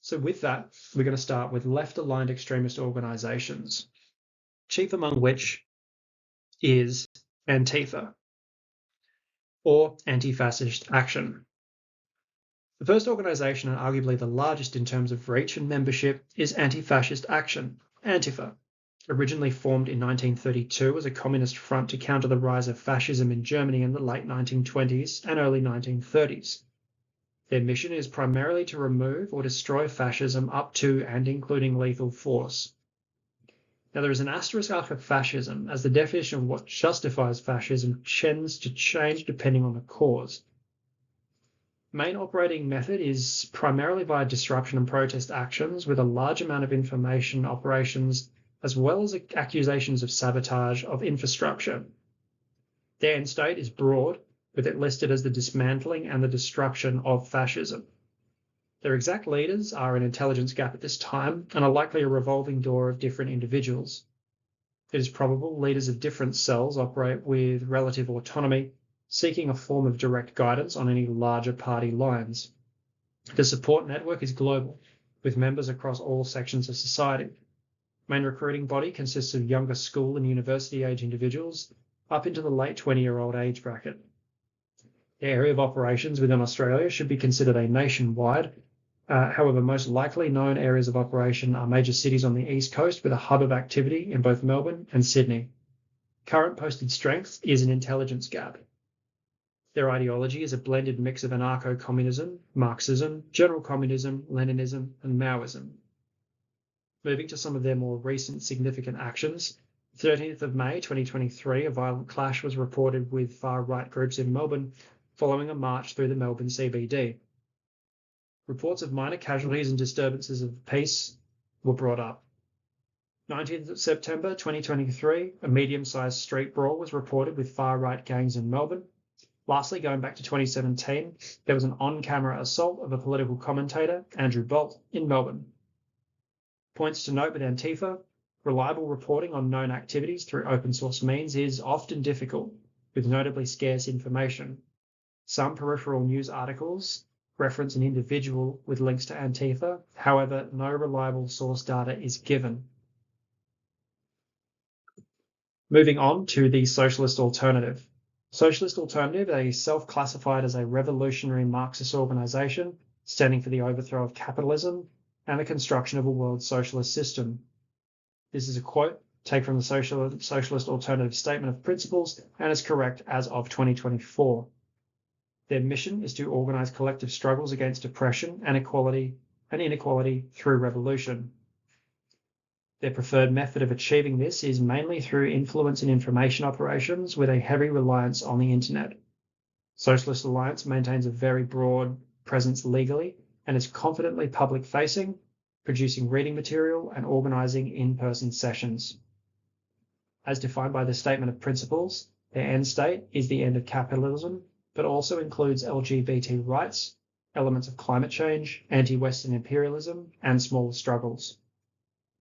So with that, we're going to start with left-aligned extremist organisations, chief among which is Antifa, or Anti-Fascist Action. The first organisation, and arguably the largest in terms of reach and membership, is Anti-Fascist Action, Antifa. Originally formed in 1932 as a communist front to counter the rise of fascism in Germany in the late 1920s and early 1930s. Their mission is primarily to remove or destroy fascism up to and including lethal force. Now, there is an asterisk after fascism, as the definition of what justifies fascism tends to change depending on the cause. Main operating method is primarily via disruption and protest actions with a large amount of information operations as well as accusations of sabotage of infrastructure. Their end state is broad, with it listed as the dismantling and the destruction of fascism. Their exact leaders are an intelligence gap at this time and are likely a revolving door of different individuals. It is probable leaders of different cells operate with relative autonomy, seeking a form of direct guidance on any larger party lines. The support network is global, with members across all sections of society. Main recruiting body consists of younger school and university age individuals up into the late 20-year-old age bracket. The area of operations within Australia should be considered a nationwide. However, most likely known areas of operation are major cities on the east coast with a hub of activity in both Melbourne and Sydney. Current posted strength is an intelligence gap. Their ideology is a blended mix of anarcho-communism, Marxism, general communism, Leninism, and Maoism. Moving to some of their more recent significant actions, 13th of May 2023, a violent clash was reported with far-right groups in Melbourne following a march through the Melbourne CBD. Reports of minor casualties and disturbances of peace were brought up. 19th of September 2023, a medium-sized street brawl was reported with far-right gangs in Melbourne. Lastly, going back to 2017, there was an on-camera assault of a political commentator, Andrew Bolt, in Melbourne. Points to note with Antifa: reliable reporting on known activities through open source means is often difficult, with notably scarce information. Some peripheral news articles reference an individual with links to Antifa, however, no reliable source data is given. Moving on to the Socialist Alternative. Socialist Alternative is self-classified as a revolutionary Marxist organisation standing for the overthrow of capitalism and the construction of a world socialist system. This is a quote taken from the Socialist Alternative Statement of Principles and is correct as of 2024. Their mission is to organise collective struggles against oppression and inequality through revolution. Their preferred method of achieving this is mainly through influence and information operations with a heavy reliance on the internet. Socialist Alliance maintains a very broad presence legally and is confidently public-facing, producing reading material and organising in-person sessions. As defined by the Statement of Principles, their end state is the end of capitalism, but also includes LGBT rights, elements of climate change, anti-Western imperialism, and smaller struggles.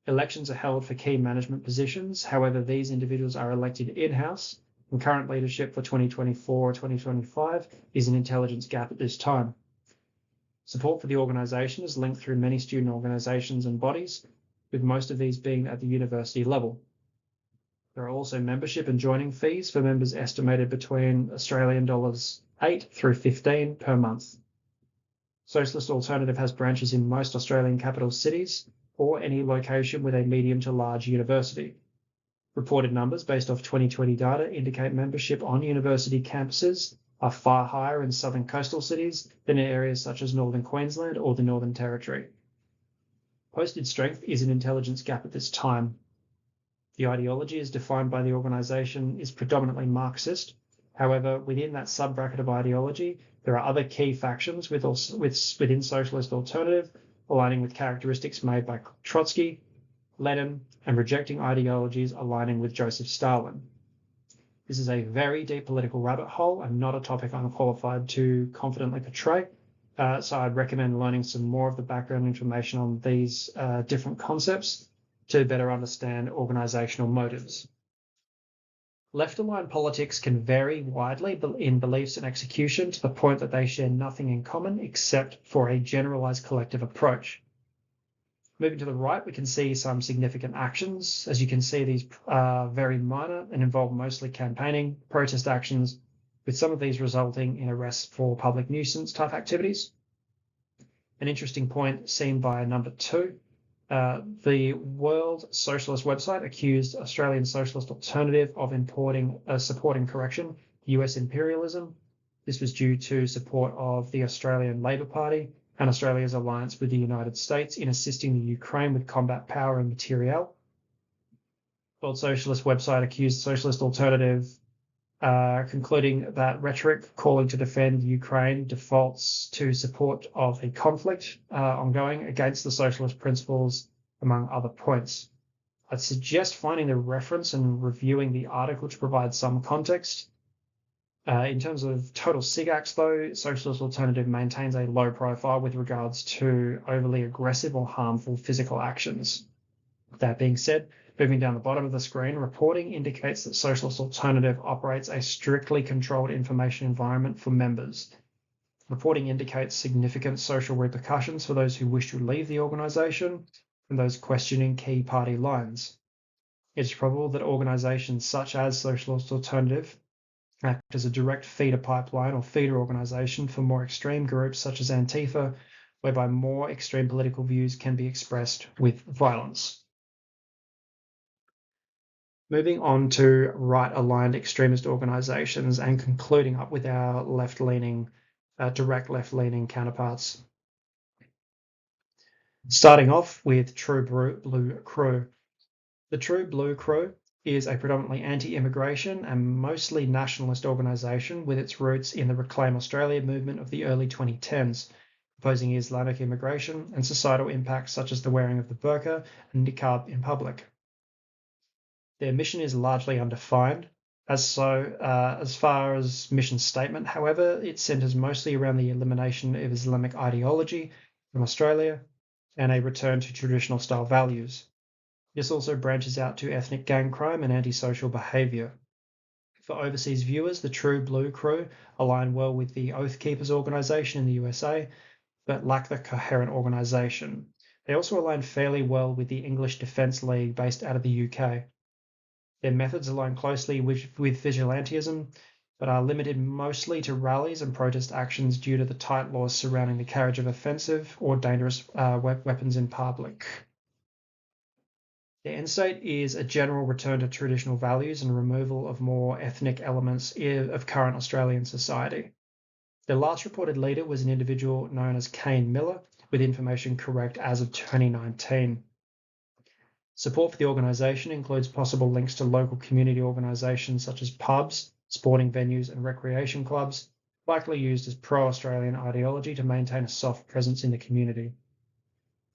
Elections are held for key management positions. However, these individuals are elected in-house, and current leadership for 2024-2025 is an intelligence gap at this time. Support for the organisation is linked through many student organisations and bodies, with most of these being at the university level. There are also membership and joining fees for members estimated between Australian dollars 8 through 15 per month. Socialist Alternative has branches in most Australian capital cities or any location with a medium to large university. Reported numbers based off 2020 data indicate membership on university campuses are far higher in southern coastal cities than in areas such as northern Queensland or the Northern Territory. Posted strength is an intelligence gap at this time. The ideology as defined by the organisation is predominantly Marxist. However, within that sub-bracket of ideology, there are other key factions within Socialist Alternative, aligning with characteristics made by Trotsky, Lenin, and rejecting ideologies aligning with Joseph Stalin. This is a very deep political rabbit hole and not a topic I'm qualified to confidently portray. So I'd recommend learning some more of the background information on these different concepts to better understand organisational motives. Left-aligned politics can vary widely in beliefs and execution to the point that they share nothing in common except for a generalised collective approach. Moving to the right, we can see some significant actions. As you can see, these are very minor and involve mostly campaigning, protest actions, with some of these resulting in arrests for public nuisance type activities. An interesting point seen by number 2, the World Socialist website accused Australian Socialist Alternative of supporting US imperialism. This was due to support of the Australian Labor Party and Australia's alliance with the United States in assisting the Ukraine with combat power and materiel. World Socialist website accused Socialist Alternative, concluding that rhetoric calling to defend Ukraine defaults to support of a conflict ongoing against the socialist principles, among other points. I'd suggest finding the reference and reviewing the article to provide some context. In terms of total SIGACs, though, Socialist Alternative maintains a low profile with regards to overly aggressive or harmful physical actions. That being said, moving down the bottom of the screen, reporting indicates that Socialist Alternative operates a strictly controlled information environment for members. Reporting indicates significant social repercussions for those who wish to leave the organisation and those questioning key party lines. It's probable that organisations such as Socialist Alternative act as a direct feeder pipeline or feeder organisation for more extreme groups such as Antifa, whereby more extreme political views can be expressed with violence. Moving on to right-aligned extremist organisations and concluding up with our direct left-leaning counterparts. Starting off with True Blue Crew. The True Blue Crew is a predominantly anti-immigration and mostly nationalist organisation with its roots in the Reclaim Australia movement of the early 2010s, opposing Islamic immigration and societal impacts such as the wearing of the burqa and niqab in public. Their mission is largely undefined. As far as mission statement, however, it centres mostly around the elimination of Islamic ideology from Australia and a return to traditional style values. This also branches out to ethnic gang crime and antisocial behaviour. For overseas viewers, the True Blue Crew align well with the Oath Keepers organisation in the USA, but lack the coherent organisation. They also align fairly well with the English Defence League based out of the UK. Their methods align closely with vigilantism, but are limited mostly to rallies and protest actions due to the tight laws surrounding the carriage of offensive or dangerous weapons in public. The end state is a general return to traditional values and removal of more ethnic elements of current Australian society. The last reported leader was an individual known as Kane Miller, with information correct as of 2019. Support for the organisation includes possible links to local community organisations such as pubs, sporting venues and recreation clubs, likely used as pro-Australian ideology to maintain a soft presence in the community.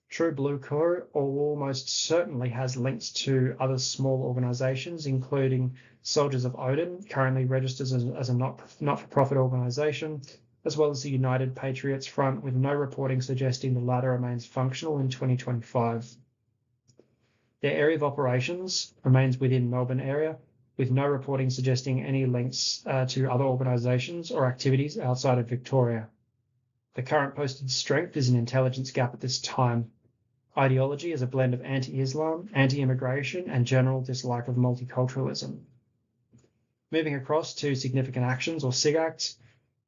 True Blue Crew almost certainly has links to other small organisations, including Soldiers of Odin, currently registered as a not-for-profit organisation, as well as the United Patriots Front, with no reporting suggesting the latter remains functional in 2025. Their area of operations remains within Melbourne area, with no reporting suggesting any links to other organisations or activities outside of Victoria. The current posted strength is an intelligence gap at this time. Ideology is a blend of anti-Islam, anti-immigration, and general dislike of multiculturalism. Moving across to significant actions or SIGACTs,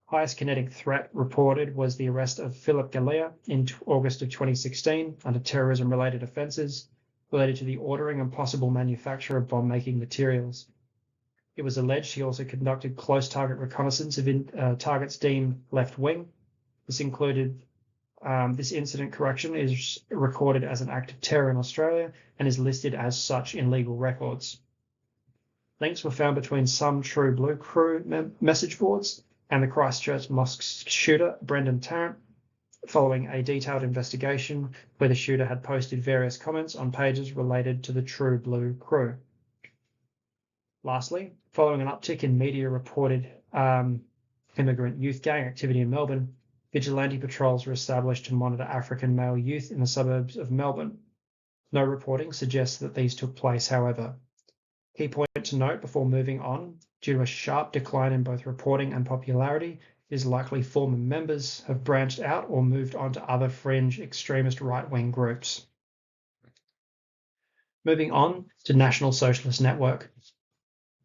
highest kinetic threat reported was the arrest of Philip Galea in August of 2016 under terrorism-related offences related to the ordering and possible manufacture of bomb-making materials. It was alleged he also conducted close target reconnaissance of targets deemed left-wing. This included this incident correction is recorded as an act of terror in Australia and is listed as such in legal records. Links were found between some True Blue crew message boards and the Christchurch mosque shooter, Brendan Tarrant, following a detailed investigation where the shooter had posted various comments on pages related to the True Blue crew. Lastly, following an uptick in media reported immigrant youth gang activity in Melbourne, vigilante patrols were established to monitor African male youth in the suburbs of Melbourne. No reporting suggests that these took place, however. Key point to note before moving on, due to a sharp decline in both reporting and popularity, it is likely former members have branched out or moved on to other fringe extremist right-wing groups. Moving on to National Socialist Network.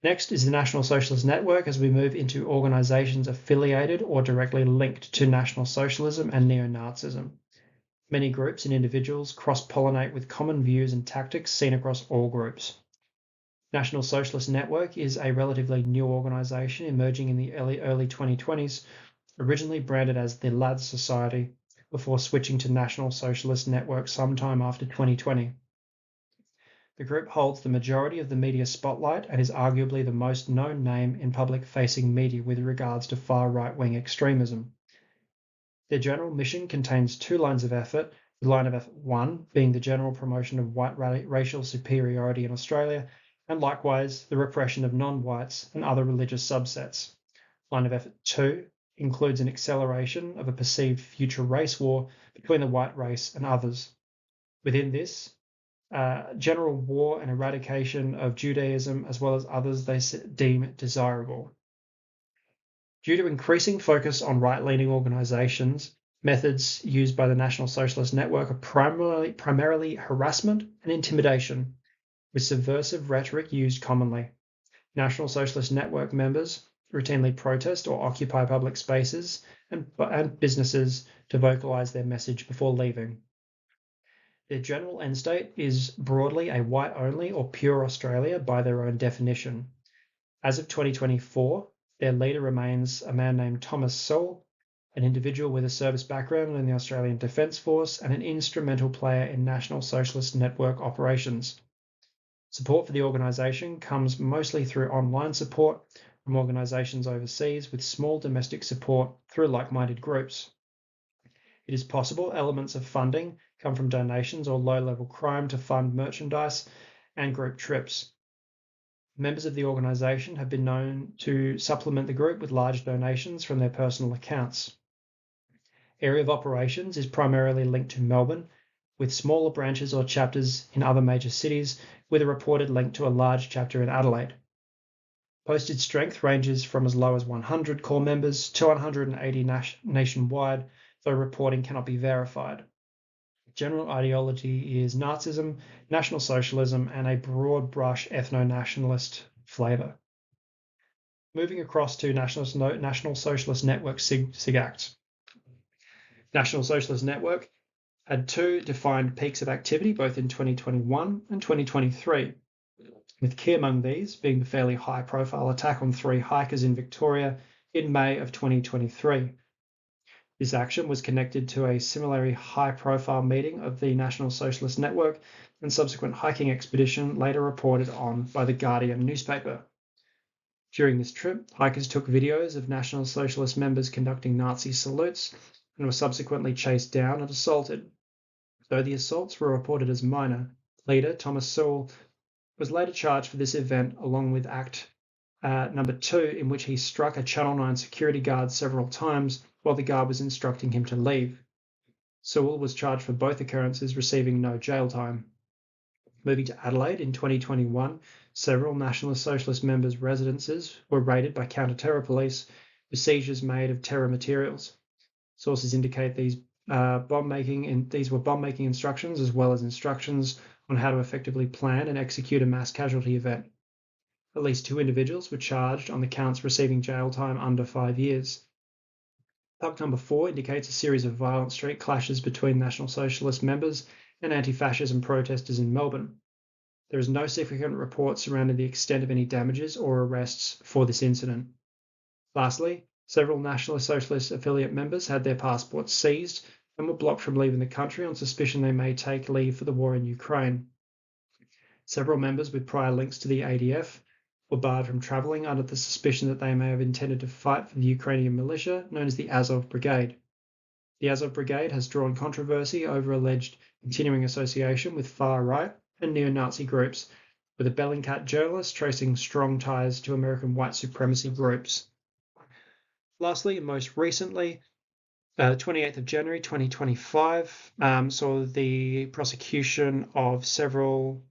Next is the National Socialist Network as we move into organisations affiliated or directly linked to National Socialism and neo-Nazism. Many groups and individuals cross-pollinate with common views and tactics seen across all groups. National Socialist Network is a relatively new organisation emerging in the early 2020s, originally branded as the Lads Society, before switching to National Socialist Network sometime after 2020. The group holds the majority of the media spotlight and is arguably the most known name in public-facing media with regards to far right-wing extremism. Their general mission contains two lines of effort, with line of effort 1 being the general promotion of white racial superiority in Australia, and likewise the repression of non-whites and other religious subsets. Line of effort 2 includes an acceleration of a perceived future race war between the white race and others. Within this, general war and eradication of Judaism as well as others they deem desirable. Due to increasing focus on right-leaning organisations, methods used by the National Socialist Network are primarily harassment and intimidation, with subversive rhetoric used commonly. National Socialist Network members routinely protest or occupy public spaces and businesses to vocalise their message before leaving. Their general end state is broadly a white-only or pure Australia by their own definition. As of 2024, their leader remains a man named Thomas Sowell, an individual with a service background in the Australian Defence Force and an instrumental player in National Socialist Network operations. Support for the organisation comes mostly through online support from organisations overseas with small domestic support through like-minded groups. It is possible elements of funding come from donations or low-level crime to fund merchandise and group trips. Members of the organisation have been known to supplement the group with large donations from their personal accounts. Area of operations is primarily linked to Melbourne, with smaller branches or chapters in other major cities, with a reported link to a large chapter in Adelaide. Posted strength ranges from as low as 100 core members to 180 nationwide, though reporting cannot be verified. General ideology is Nazism, National Socialism, and a broad brush ethno-nationalist flavour. Moving across to National Socialist Network SIGACT. National Socialist Network had two defined peaks of activity both in 2021 and 2023, with key among these being the fairly high-profile attack on 3 hikers in Victoria in May of 2023. This action was connected to a similarly high-profile meeting of the National Socialist Network and subsequent hiking expedition later reported on by the Guardian newspaper. During this trip, hikers took videos of National Socialist members conducting Nazi salutes and were subsequently chased down and assaulted. Though the assaults were reported as minor, leader Thomas Sowell was later charged for this event along with Act number 2, in which he struck a Channel 9 security guard several times while the guard was instructing him to leave. Sewell was charged for both occurrences, receiving no jail time. Moving to Adelaide in 2021, several National Socialist members' residences were raided by counter-terror police with seizures made of terror materials. Sources indicate these These were bomb-making instructions as well as instructions on how to effectively plan and execute a mass casualty event. At least 2 individuals were charged on the counts receiving jail time under 5 years. Pub number 4 indicates a series of violent street clashes between National Socialist members and anti-fascism protesters in Melbourne. There is no significant report surrounding the extent of any damages or arrests for this incident. Lastly, several National Socialist affiliate members had their passports seized and were blocked from leaving the country on suspicion they may take leave for the war in Ukraine. Several members with prior links to the ADF were barred from travelling under the suspicion that they may have intended to fight for the Ukrainian militia known as the Azov Brigade. The Azov Brigade has drawn controversy over alleged continuing association with far-right and neo-Nazi groups, with a Bellingcat journalist tracing strong ties to American white supremacy groups. Lastly, and most recently, 28th of January 2025 saw the prosecution of several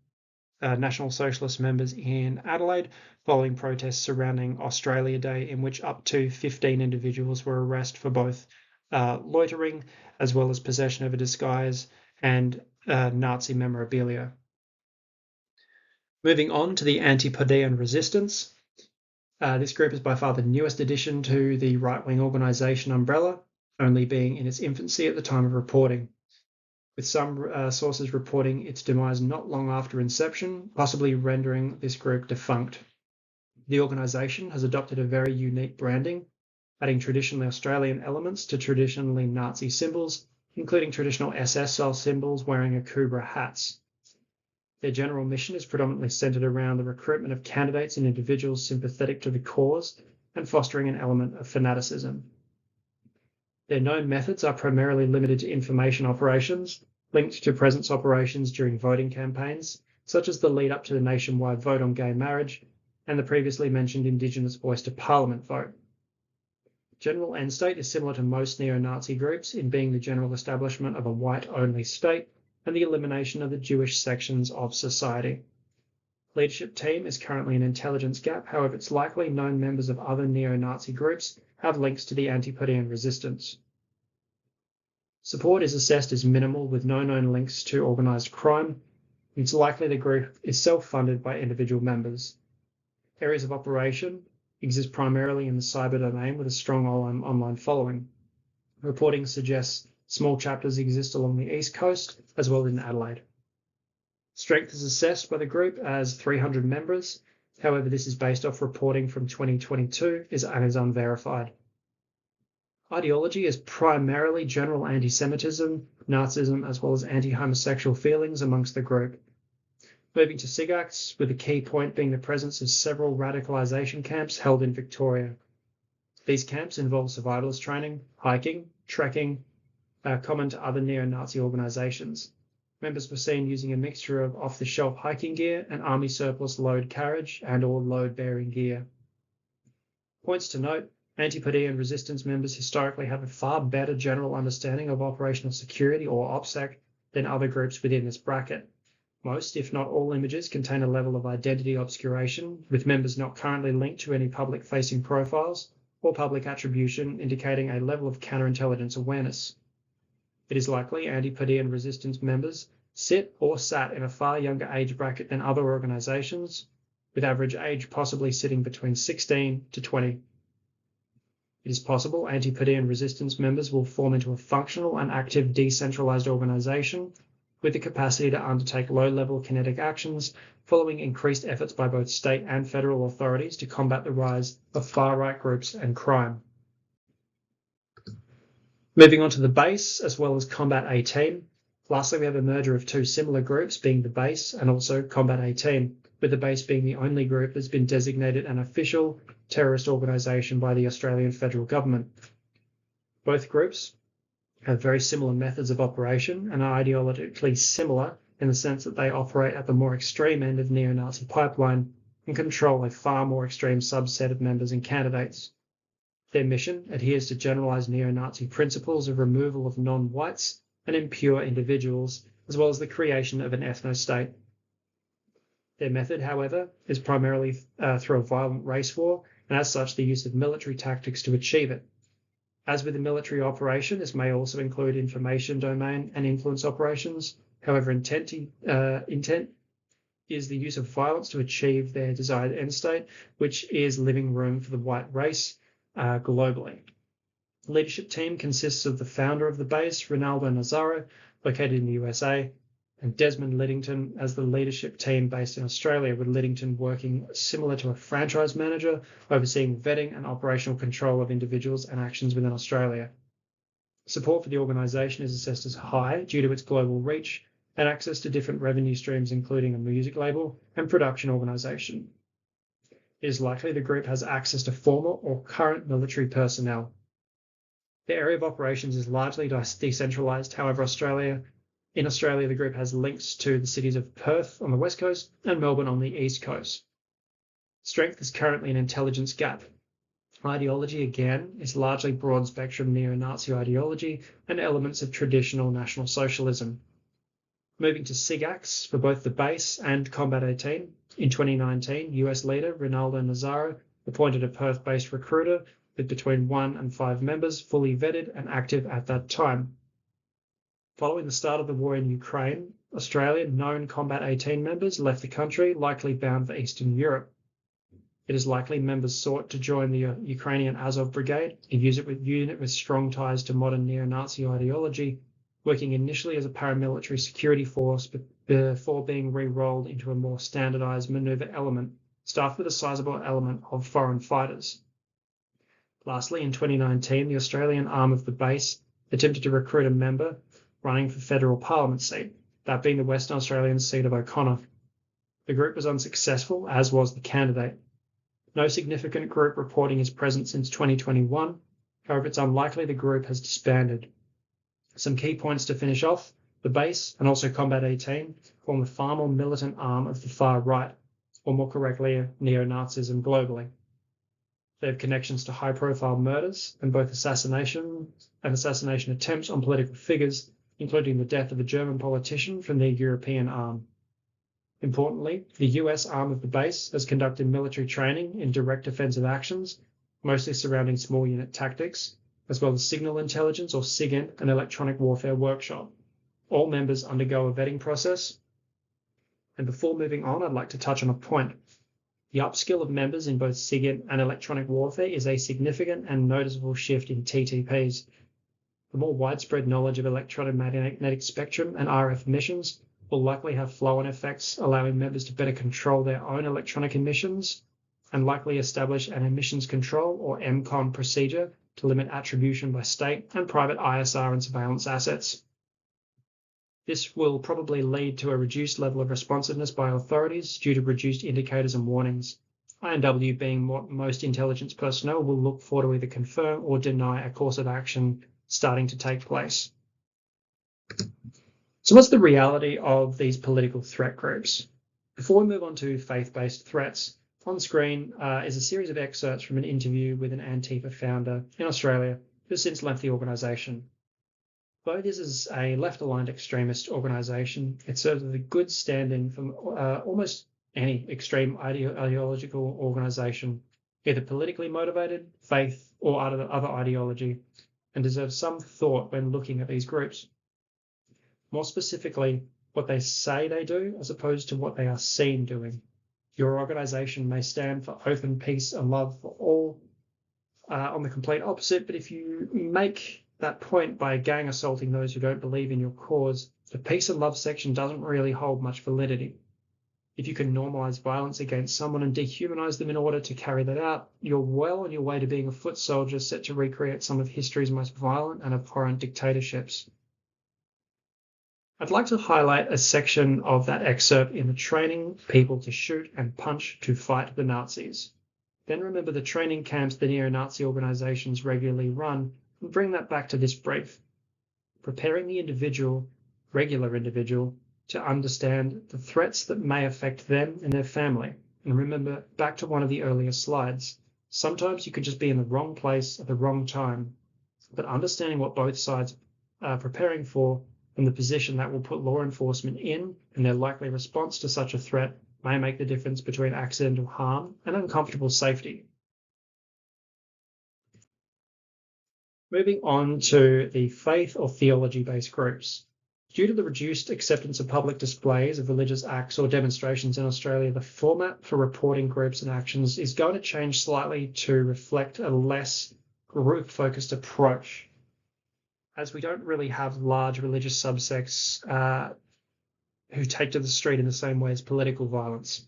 National Socialist members in Adelaide following protests surrounding Australia Day, in which up to 15 individuals were arrested for both loitering as well as possession of a disguise and Nazi memorabilia. Moving on to the Antipodean Resistance. This group is by far the newest addition to the right-wing organisation umbrella, only being in its infancy at the time of reporting, with some sources reporting its demise not long after inception, possibly rendering this group defunct. The organisation has adopted a very unique branding, adding traditionally Australian elements to traditionally Nazi symbols, including traditional SS-style symbols wearing Akubra hats. Their general mission is predominantly centred around the recruitment of candidates and individuals sympathetic to the cause and fostering an element of fanaticism. Their known methods are primarily limited to information operations, linked to presence operations during voting campaigns, such as the lead-up to the nationwide vote on gay marriage and the previously mentioned Indigenous Voice to Parliament vote. General end state is similar to most neo-Nazi groups in being the general establishment of a white-only state and the elimination of the Jewish sections of society. Leadership team is currently an intelligence gap, however it's likely known members of other neo-Nazi groups have links to the Antipodean Resistance. Support is assessed as minimal with no known links to organised crime. It's likely the group is self-funded by individual members. Areas of operation exist primarily in the cyber domain with a strong online following. Reporting suggests small chapters exist along the East Coast as well as in Adelaide. Strength is assessed by the group as 300 members. However, this is based off reporting from 2022 and is unverified. Ideology is primarily general anti-Semitism, Nazism, as well as anti-homosexual feelings amongst the group. Moving to SIGACTs, with the key point being the presence of several radicalisation camps held in Victoria. These camps involve survivalist training, hiking, trekking, common to other neo-Nazi organisations. Members were seen using a mixture of off-the-shelf hiking gear and army surplus load carriage and or load-bearing gear. Points to note, Antipodean Resistance members historically have a far better general understanding of operational security or OPSEC than other groups within this bracket. Most, if not all, images contain a level of identity obscuration, with members not currently linked to any public-facing profiles or public attribution, indicating a level of counterintelligence awareness. It is likely Antipodean Resistance members sit or sat in a far younger age bracket than other organisations, with average age possibly sitting between 16 to 20. It is possible Antipodean Resistance members will form into a functional and active decentralised organisation with the capacity to undertake low-level kinetic actions following increased efforts by both state and federal authorities to combat the rise of far-right groups and crime. Moving on to the base, as well as Combat 18. Lastly, we have a merger of 2 similar groups, being the base and also Combat 18, with the base being the only group that's been designated an official terrorist organisation by the Australian federal government. Both groups have very similar methods of operation and are ideologically similar in the sense that they operate at the more extreme end of neo-Nazi pipeline and control a far more extreme subset of members and candidates. Their mission adheres to generalised neo-Nazi principles of removal of non-whites and impure individuals, as well as the creation of an ethno-state. Their method, however, is primarily through a violent race war, and as such the use of military tactics to achieve it. As with a military operation, this may also include information domain and influence operations. However, intent is the use of violence to achieve their desired end state, which is living room for the white race globally. The leadership team consists of the founder of the base, Ronaldo Nazzaro, located in the USA, and Desmond Liddington as the leadership team based in Australia, with Liddington working similar to a franchise manager, overseeing vetting and operational control of individuals and actions within Australia. Support for the organisation is assessed as high due to its global reach and access to different revenue streams, including a music label and production organisation. It is likely the group has access to former or current military personnel. The area of operations is largely decentralised. However, in Australia, the group has links to the cities of Perth on the west coast and Melbourne on the east coast. Strength is currently an intelligence gap. Ideology, again, is largely broad spectrum neo-Nazi ideology and elements of traditional National Socialism. Moving to SIGACs for both the base and Combat 18, in 2019, US leader Ronaldo Nazzaro appointed a Perth-based recruiter with between 1 and 5 members, fully vetted and active at that time. Following the start of the war in Ukraine, Australian known Combat 18 members left the country, likely bound for Eastern Europe. It is likely members sought to join the Ukrainian Azov Brigade, a unit with strong ties to modern neo-Nazi ideology, working initially as a paramilitary security force before being re-rolled into a more standardised manoeuvre element, staffed with a sizable element of foreign fighters. Lastly, in 2019, the Australian arm of the base attempted to recruit a member running for federal parliament seat, that being the Western Australian seat of O'Connor. The group was unsuccessful, as was the candidate. No significant group reporting its presence since 2021. However, it's unlikely the group has disbanded. Some key points to finish off: the base and also Combat 18 form the far more militant arm of the far right, or more correctly, neo-Nazism globally. They have connections to high-profile murders and both assassination attempts on political figures, including the death of a German politician from their European arm. Importantly, the US arm of the base has conducted military training in direct offensive actions, mostly surrounding small unit tactics, as well as signal intelligence or SIGINT, an electronic warfare workshop. All members undergo a vetting process. And before moving on, I'd like to touch on a point. The upskill of members in both SIGINT and electronic warfare is a significant and noticeable shift in TTPs. The more widespread knowledge of electromagnetic spectrum and RF emissions will likely have flow-on effects, allowing members to better control their own electronic emissions and likely establish an emissions control or MCON procedure to limit attribution by state and private ISR and surveillance assets. This will probably lead to a reduced level of responsiveness by authorities due to reduced indicators and warnings. INW, being what most intelligence personnel, will look for to either confirm or deny a course of action starting to take place. So what's the reality of these political threat groups? Before we move on to faith-based threats, on screen is a series of excerpts from an interview with an Antifa founder in Australia who has since left the organisation. Though this is a left-aligned extremist organisation, it serves as a good stand-in for almost any extreme ideological organisation, either politically motivated, faith, or other ideology, and deserves some thought when looking at these groups. More specifically, what they say they do as opposed to what they are seen doing. Your organisation may stand for open peace and love for all, on the complete opposite, but if you make that point by gang assaulting those who don't believe in your cause, the peace and love section doesn't really hold much validity. If you can normalise violence against someone and dehumanise them in order to carry that out, you're well on your way to being a foot soldier set to recreate some of history's most violent and abhorrent dictatorships. I'd like to highlight a section of that excerpt in the training people to shoot and punch to fight the Nazis. Then remember the training camps the neo-Nazi organisations regularly run and bring that back to this brief. Preparing the regular individual, to understand the threats that may affect them and their family. And remember, back to one of the earlier slides, sometimes you could just be in the wrong place at the wrong time, but understanding what both sides are preparing for and the position that will put law enforcement in and their likely response to such a threat may make the difference between accidental harm and uncomfortable safety. Moving on to the faith or theology-based groups. Due to the reduced acceptance of public displays of religious acts or demonstrations in Australia, the format for reporting groups and actions is going to change slightly to reflect a less group-focused approach, as we don't really have large religious subsects who take to the street in the same way as political violence.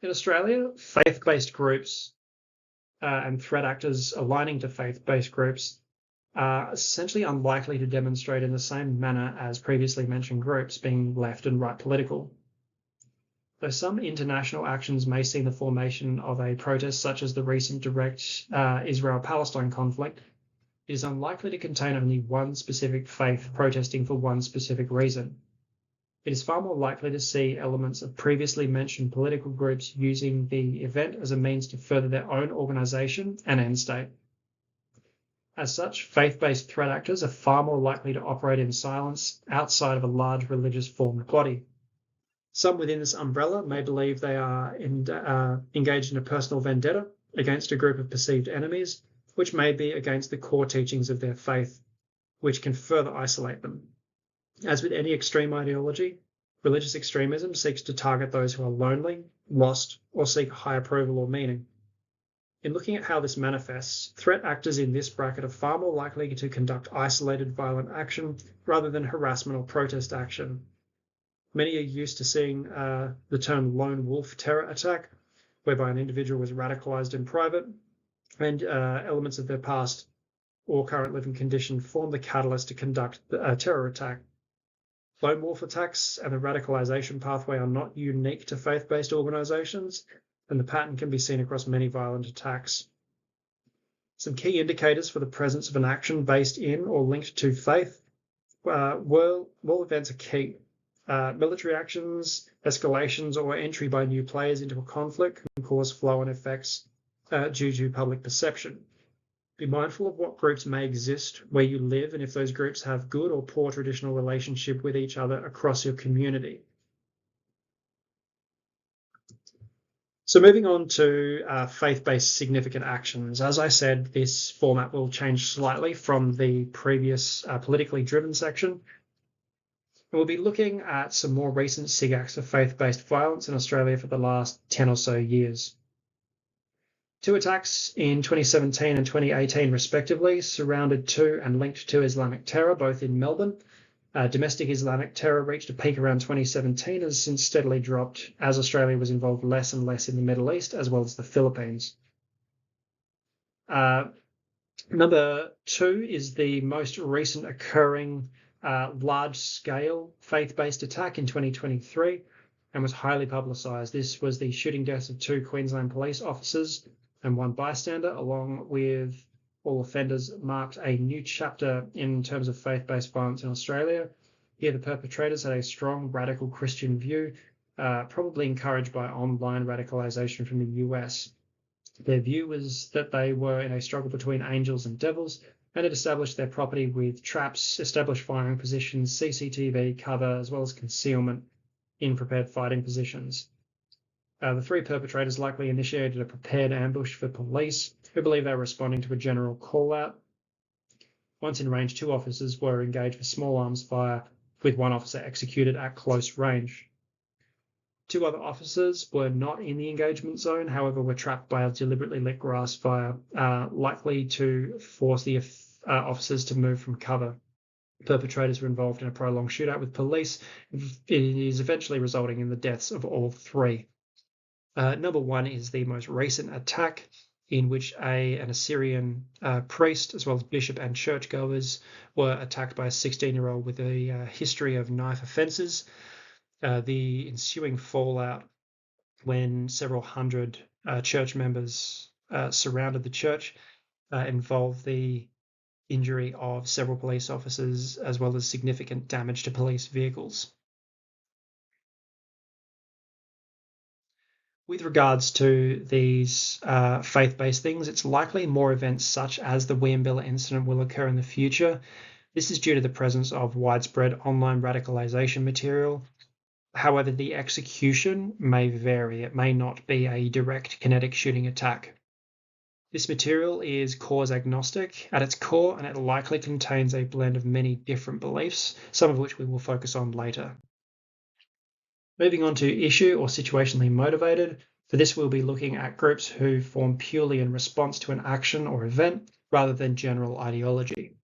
In Australia, faith-based groups and threat actors aligning to faith-based groups are essentially unlikely to demonstrate in the same manner as previously mentioned groups, being left and right political. Though some international actions may see the formation of a protest such as the recent direct Israel-Palestine conflict, it is unlikely to contain only one specific faith protesting for one specific reason. It is far more likely to see elements of previously mentioned political groups using the event as a means to further their own organisation and end state. As such, faith-based threat actors are far more likely to operate in silence outside of a large religious formed body. Some within this umbrella may believe they are engaged in a personal vendetta against a group of perceived enemies, which may be against the core teachings of their faith, which can further isolate them. As with any extreme ideology, religious extremism seeks to target those who are lonely, lost, or seek high approval or meaning. In looking at how this manifests, threat actors in this bracket are far more likely to conduct isolated violent action rather than harassment or protest action. Many are used to seeing the term lone wolf terror attack, whereby an individual was radicalized in private and elements of their past or current living condition form the catalyst to conduct a terror attack. Lone wolf attacks and the radicalization pathway are not unique to faith-based organizations, and the pattern can be seen across many violent attacks. Some key indicators for the presence of an action based in or linked to faith. World events are key. Military actions, escalations, or entry by new players into a conflict can cause flow-on effects due to public perception. Be mindful of what groups may exist where you live and if those groups have good or poor traditional relationship with each other across your community. So moving on to faith-based significant actions. As I said, this format will change slightly from the previous politically driven section. We'll be looking at some more recent SIG acts of faith-based violence in Australia for the last 10 or so years. Two attacks in 2017 and 2018 respectively surrounded to and linked to Islamic terror, both in Melbourne. Domestic Islamic terror reached a peak around 2017 and has since steadily dropped as Australia was involved less and less in the Middle East as well as the Philippines. Number two is the most recent occurring large-scale faith-based attack in 2023 and was highly publicised. This was the shooting deaths of two Queensland police officers and one bystander, along with all offenders, marked a new chapter in terms of faith-based violence in Australia. Here, the perpetrators had a strong radical Christian view, probably encouraged by online radicalisation from the US. Their view was that they were in a struggle between angels and devils, and had established their property with traps, established firing positions, CCTV cover, as well as concealment in prepared fighting positions. The three perpetrators likely initiated a prepared ambush for police, who believe they were responding to a general call-out. Once in range, two officers were engaged with small arms fire, with one officer executed at close range. Two other officers were not in the engagement zone, however were trapped by a deliberately lit grass fire, likely to force the officers to move from cover. Perpetrators were involved in a prolonged shootout with police. It is eventually resulting in the deaths of all three. Number one is the most recent attack in which an Assyrian priest, as well as bishop and churchgoers, were attacked by a 16-year-old with a history of knife offences. The ensuing fallout when several hundred church members surrounded the church involved the injury of several police officers as well as significant damage to police vehicles. With regards to these faith-based things, it's likely more events such as the Williambilla incident will occur in the future. This is due to the presence of widespread online radicalisation material. However, the execution may vary. It may not be a direct kinetic shooting attack. This material is cause agnostic at its core, and it likely contains a blend of many different beliefs, some of which we will focus on later. Moving on to issue or situationally motivated. For this, we'll be looking at groups who form purely in response to an action or event rather than general ideology.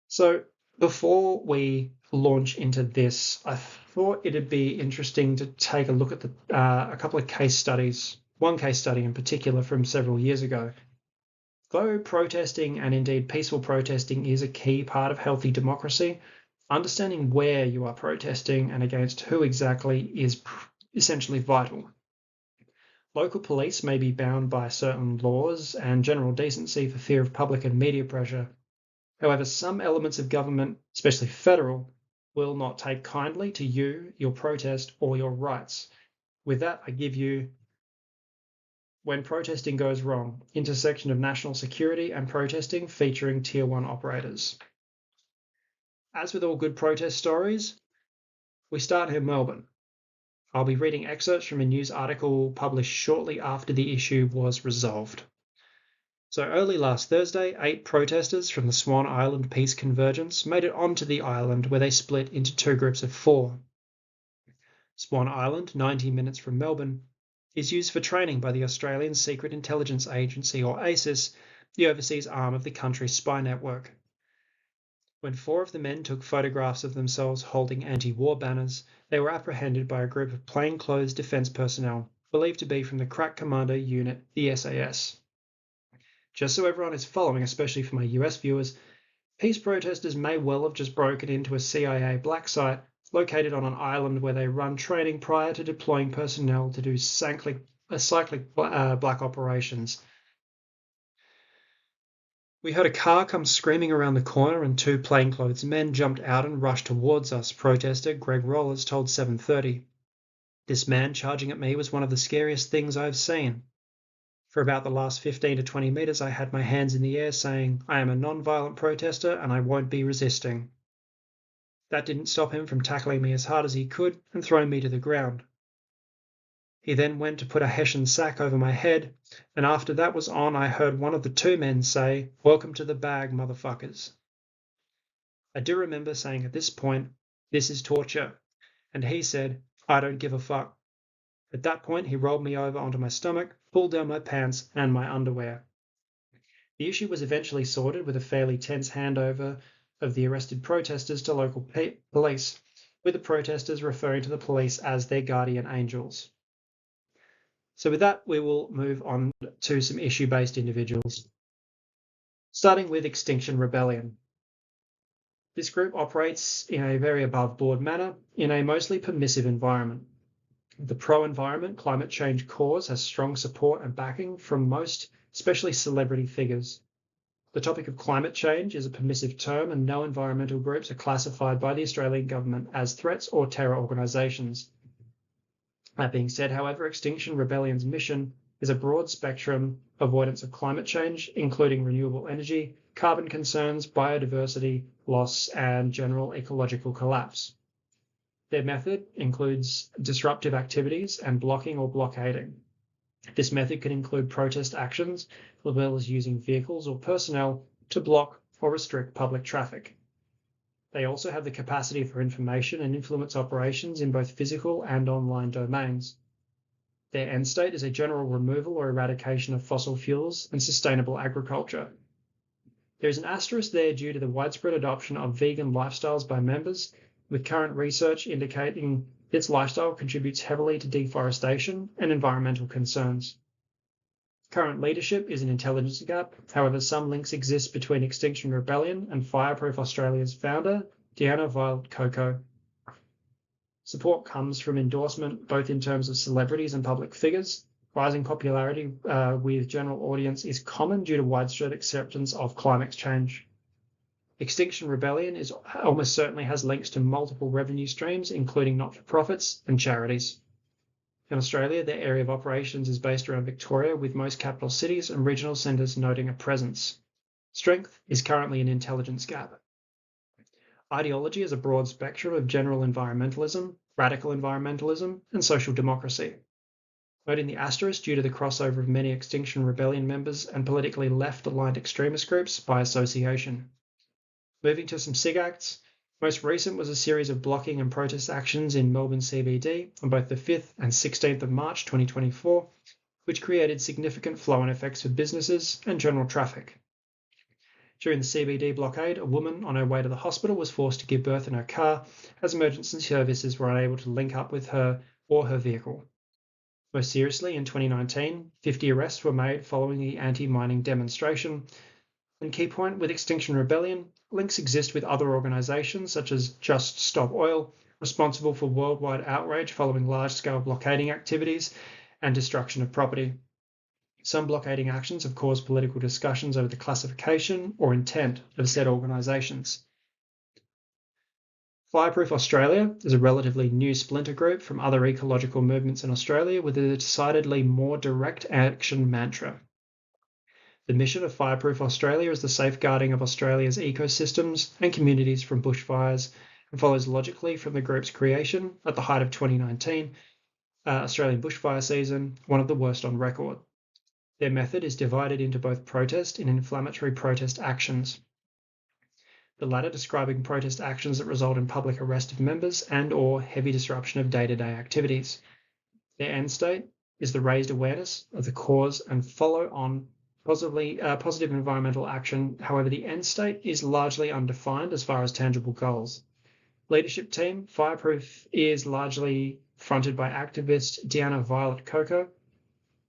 So before we launch into this, I thought it'd be interesting to take a look at a couple of case studies, one case study in particular from several years ago. Though protesting and indeed peaceful protesting is a key part of healthy democracy, understanding where you are protesting and against who exactly is essentially vital. Local police may be bound by certain laws and general decency for fear of public and media pressure. However, some elements of government, especially federal, will not take kindly to you, your protest, or your rights. With that, I give you When Protesting Goes Wrong, intersection of national security and protesting featuring Tier 1 operators. As with all good protest stories, we start in Melbourne. I'll be reading excerpts from a news article published shortly after the issue was resolved. So early last Thursday, 8 protesters from the Swan Island Peace Convergence made it onto the island where they split into 2 groups of 4. Swan Island, 90 minutes from Melbourne, is used for training by the Australian Secret Intelligence Agency, or ASIS, the overseas arm of the country's spy network. When 4 of the men took photographs of themselves holding anti-war banners, they were apprehended by a group of plainclothes defence personnel, believed to be from the crack commando unit, the SAS. Just so everyone is following, especially for my US viewers, peace protesters may well have just broken into a CIA black site located on an island where they run training prior to deploying personnel to do cyclic black operations. We heard a car come screaming around the corner and 2 plainclothes men jumped out and rushed towards us, protester Greg Rollers told 730. This man charging at me was one of the scariest things I've seen. For about the last 15 to 20 metres, I had my hands in the air saying, I am a non-violent protester and I won't be resisting. That didn't stop him from tackling me as hard as he could and throwing me to the ground. He then went to put a Hessian sack over my head, and after that was on, I heard one of the 2 men say, "Welcome to the bag, motherfuckers." I do remember saying at this point, "This is torture," and he said, "I don't give a fuck." At that point, he rolled me over onto my stomach, pulled down my pants and my underwear. The issue was eventually sorted with a fairly tense handover of the arrested protesters to local police, with the protesters referring to the police as their guardian angels. So with that, we will move on to some issue-based individuals. Starting with Extinction Rebellion. This group operates in a very above-board manner in a mostly permissive environment. The pro-environment climate change cause has strong support and backing from most, especially celebrity figures. The topic of climate change is a permissive term, and no environmental groups are classified by the Australian government as threats or terror organisations. That being said, however, Extinction Rebellion's mission is a broad spectrum avoidance of climate change, including renewable energy, carbon concerns, biodiversity loss, and general ecological collapse. Their method includes disruptive activities and blocking or blockading. This method can include protest actions, as well as using vehicles or personnel to block or restrict public traffic. They also have the capacity for information and influence operations in both physical and online domains. Their end state is a general removal or eradication of fossil fuels and sustainable agriculture. There is an asterisk there due to the widespread adoption of vegan lifestyles by members, with current research indicating its lifestyle contributes heavily to deforestation and environmental concerns. Current leadership is an intelligence gap. However, some links exist between Extinction Rebellion and Fireproof Australia's founder, Deanna Violet-Coco. Support comes from endorsement both in terms of celebrities and public figures. Rising popularity with general audience is common due to widespread acceptance of climate change. Extinction Rebellion almost certainly has links to multiple revenue streams, including not-for-profits and charities. In Australia, their area of operations is based around Victoria, with most capital cities and regional centres noting a presence. Strength is currently an intelligence gap. Ideology is a broad spectrum of general environmentalism, radical environmentalism, and social democracy. noting the asterisk due to the crossover of many Extinction Rebellion members and politically left-aligned extremist groups by association. Moving to some SIG acts, most recent was a series of blocking and protest actions in Melbourne CBD on both the 5th and 16th of March 2024, which created significant flow-on effects for businesses and general traffic. During the CBD blockade, a woman on her way to the hospital was forced to give birth in her car as emergency services were unable to link up with her or her vehicle. Most seriously, in 2019, 50 arrests were made following the anti-mining demonstration. And key point, with Extinction Rebellion, links exist with other organisations such as Just Stop Oil, responsible for worldwide outrage following large-scale blockading activities and destruction of property. Some blockading actions have caused political discussions over the classification or intent of said organisations. Fireproof Australia is a relatively new splinter group from other ecological movements in Australia with a decidedly more direct action mantra. The mission of Fireproof Australia is the safeguarding of Australia's ecosystems and communities from bushfires and follows logically from the group's creation at the height of 2019 Australian bushfire season, one of the worst on record. Their method is divided into both protest and inflammatory protest actions. The latter describing protest actions that result in public arrest of members and or heavy disruption of day-to-day activities. Their end state is the raised awareness of the cause and follow on positive environmental action. However, the end state is largely undefined as far as tangible goals. Leadership team, Fireproof is largely fronted by activist Deanna Violet Coco,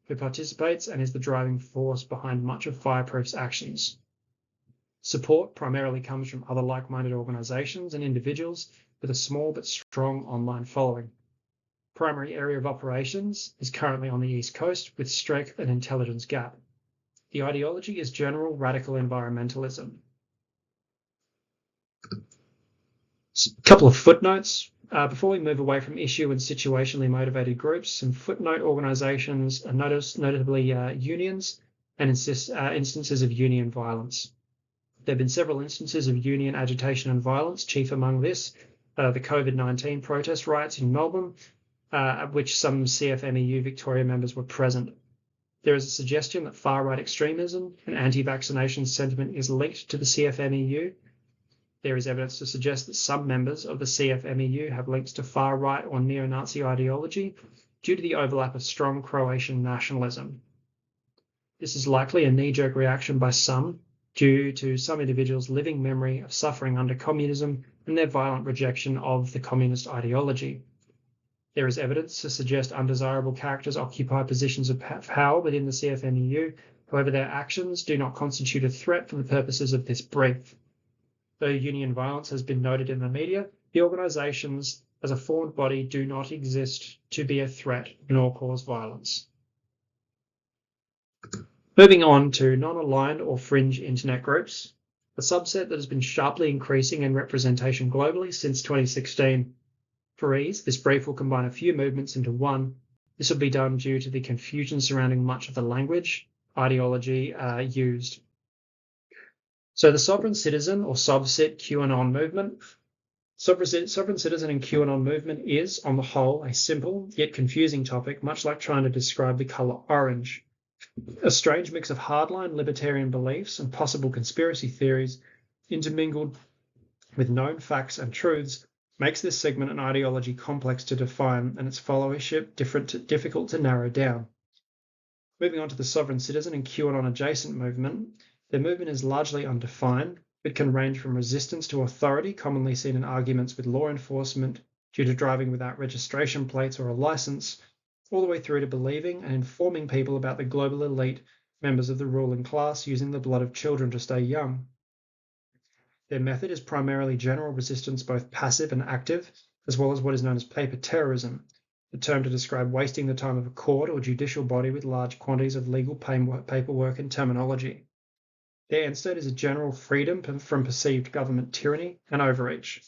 who participates and is the driving force behind much of Fireproof's actions. Support primarily comes from other like-minded organisations and individuals with a small but strong online following. Primary area of operations is currently on the East Coast with strength and intelligence gap. The ideology is general radical environmentalism. A couple of footnotes. Before we move away from issue and situationally motivated groups, some footnote organisations are notably unions and instances of union violence. There have been several instances of union agitation and violence, chief among this, the COVID-19 protest riots in Melbourne, at which some CFMEU Victoria members were present. There is a suggestion that far-right extremism and anti-vaccination sentiment is linked to the CFMEU. There is evidence to suggest that some members of the CFMEU have links to far-right or neo-Nazi ideology due to the overlap of strong Croatian nationalism. This is likely a knee-jerk reaction by some due to some individuals' living memory of suffering under communism and their violent rejection of the communist ideology. There is evidence to suggest undesirable characters occupy positions of power within the CFMEU. However, their actions do not constitute a threat for the purposes of this brief. Though union violence has been noted in the media, the organisations as a formed body do not exist to be a threat nor cause violence. Moving on to non-aligned or fringe internet groups, a subset that has been sharply increasing in representation globally since 2016. For ease, this brief will combine a few movements into one. This will be done due to the confusion surrounding much of the language, ideology used. So the Sovereign Citizen or SovCit QAnon movement. Sovereign Citizen and QAnon movement is, on the whole, a simple yet confusing topic, much like trying to describe the colour orange. A strange mix of hardline libertarian beliefs and possible conspiracy theories intermingled with known facts and truths makes this segment an ideology complex to define and its followership difficult to narrow down. Moving on to the Sovereign Citizen and QAnon adjacent movement, their movement is largely undefined, but can range from resistance to authority, commonly seen in arguments with law enforcement due to driving without registration plates or a license, all the way through to believing and informing people about the global elite, members of the ruling class using the blood of children to stay young. Their method is primarily general resistance, both passive and active, as well as what is known as paper terrorism, the term to describe wasting the time of a court or judicial body with large quantities of legal paperwork and terminology. Their end state is a general freedom from perceived government tyranny and overreach.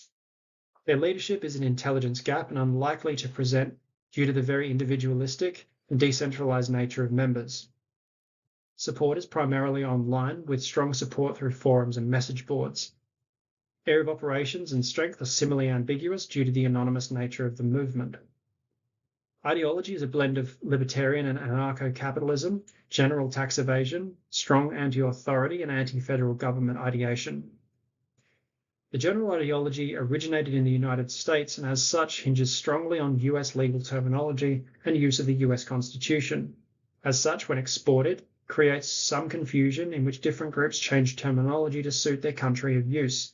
Their leadership is an intelligence gap and unlikely to present due to the very individualistic and decentralised nature of members. Support is primarily online, with strong support through forums and message boards. Area of operations and strength are similarly ambiguous due to the anonymous nature of the movement. Ideology is a blend of libertarian and anarcho-capitalism, general tax evasion, strong anti-authority and anti-federal government ideation. The general ideology originated in the United States and as such hinges strongly on US legal terminology and use of the US Constitution. As such, when exported, creates some confusion in which different groups change terminology to suit their country of use.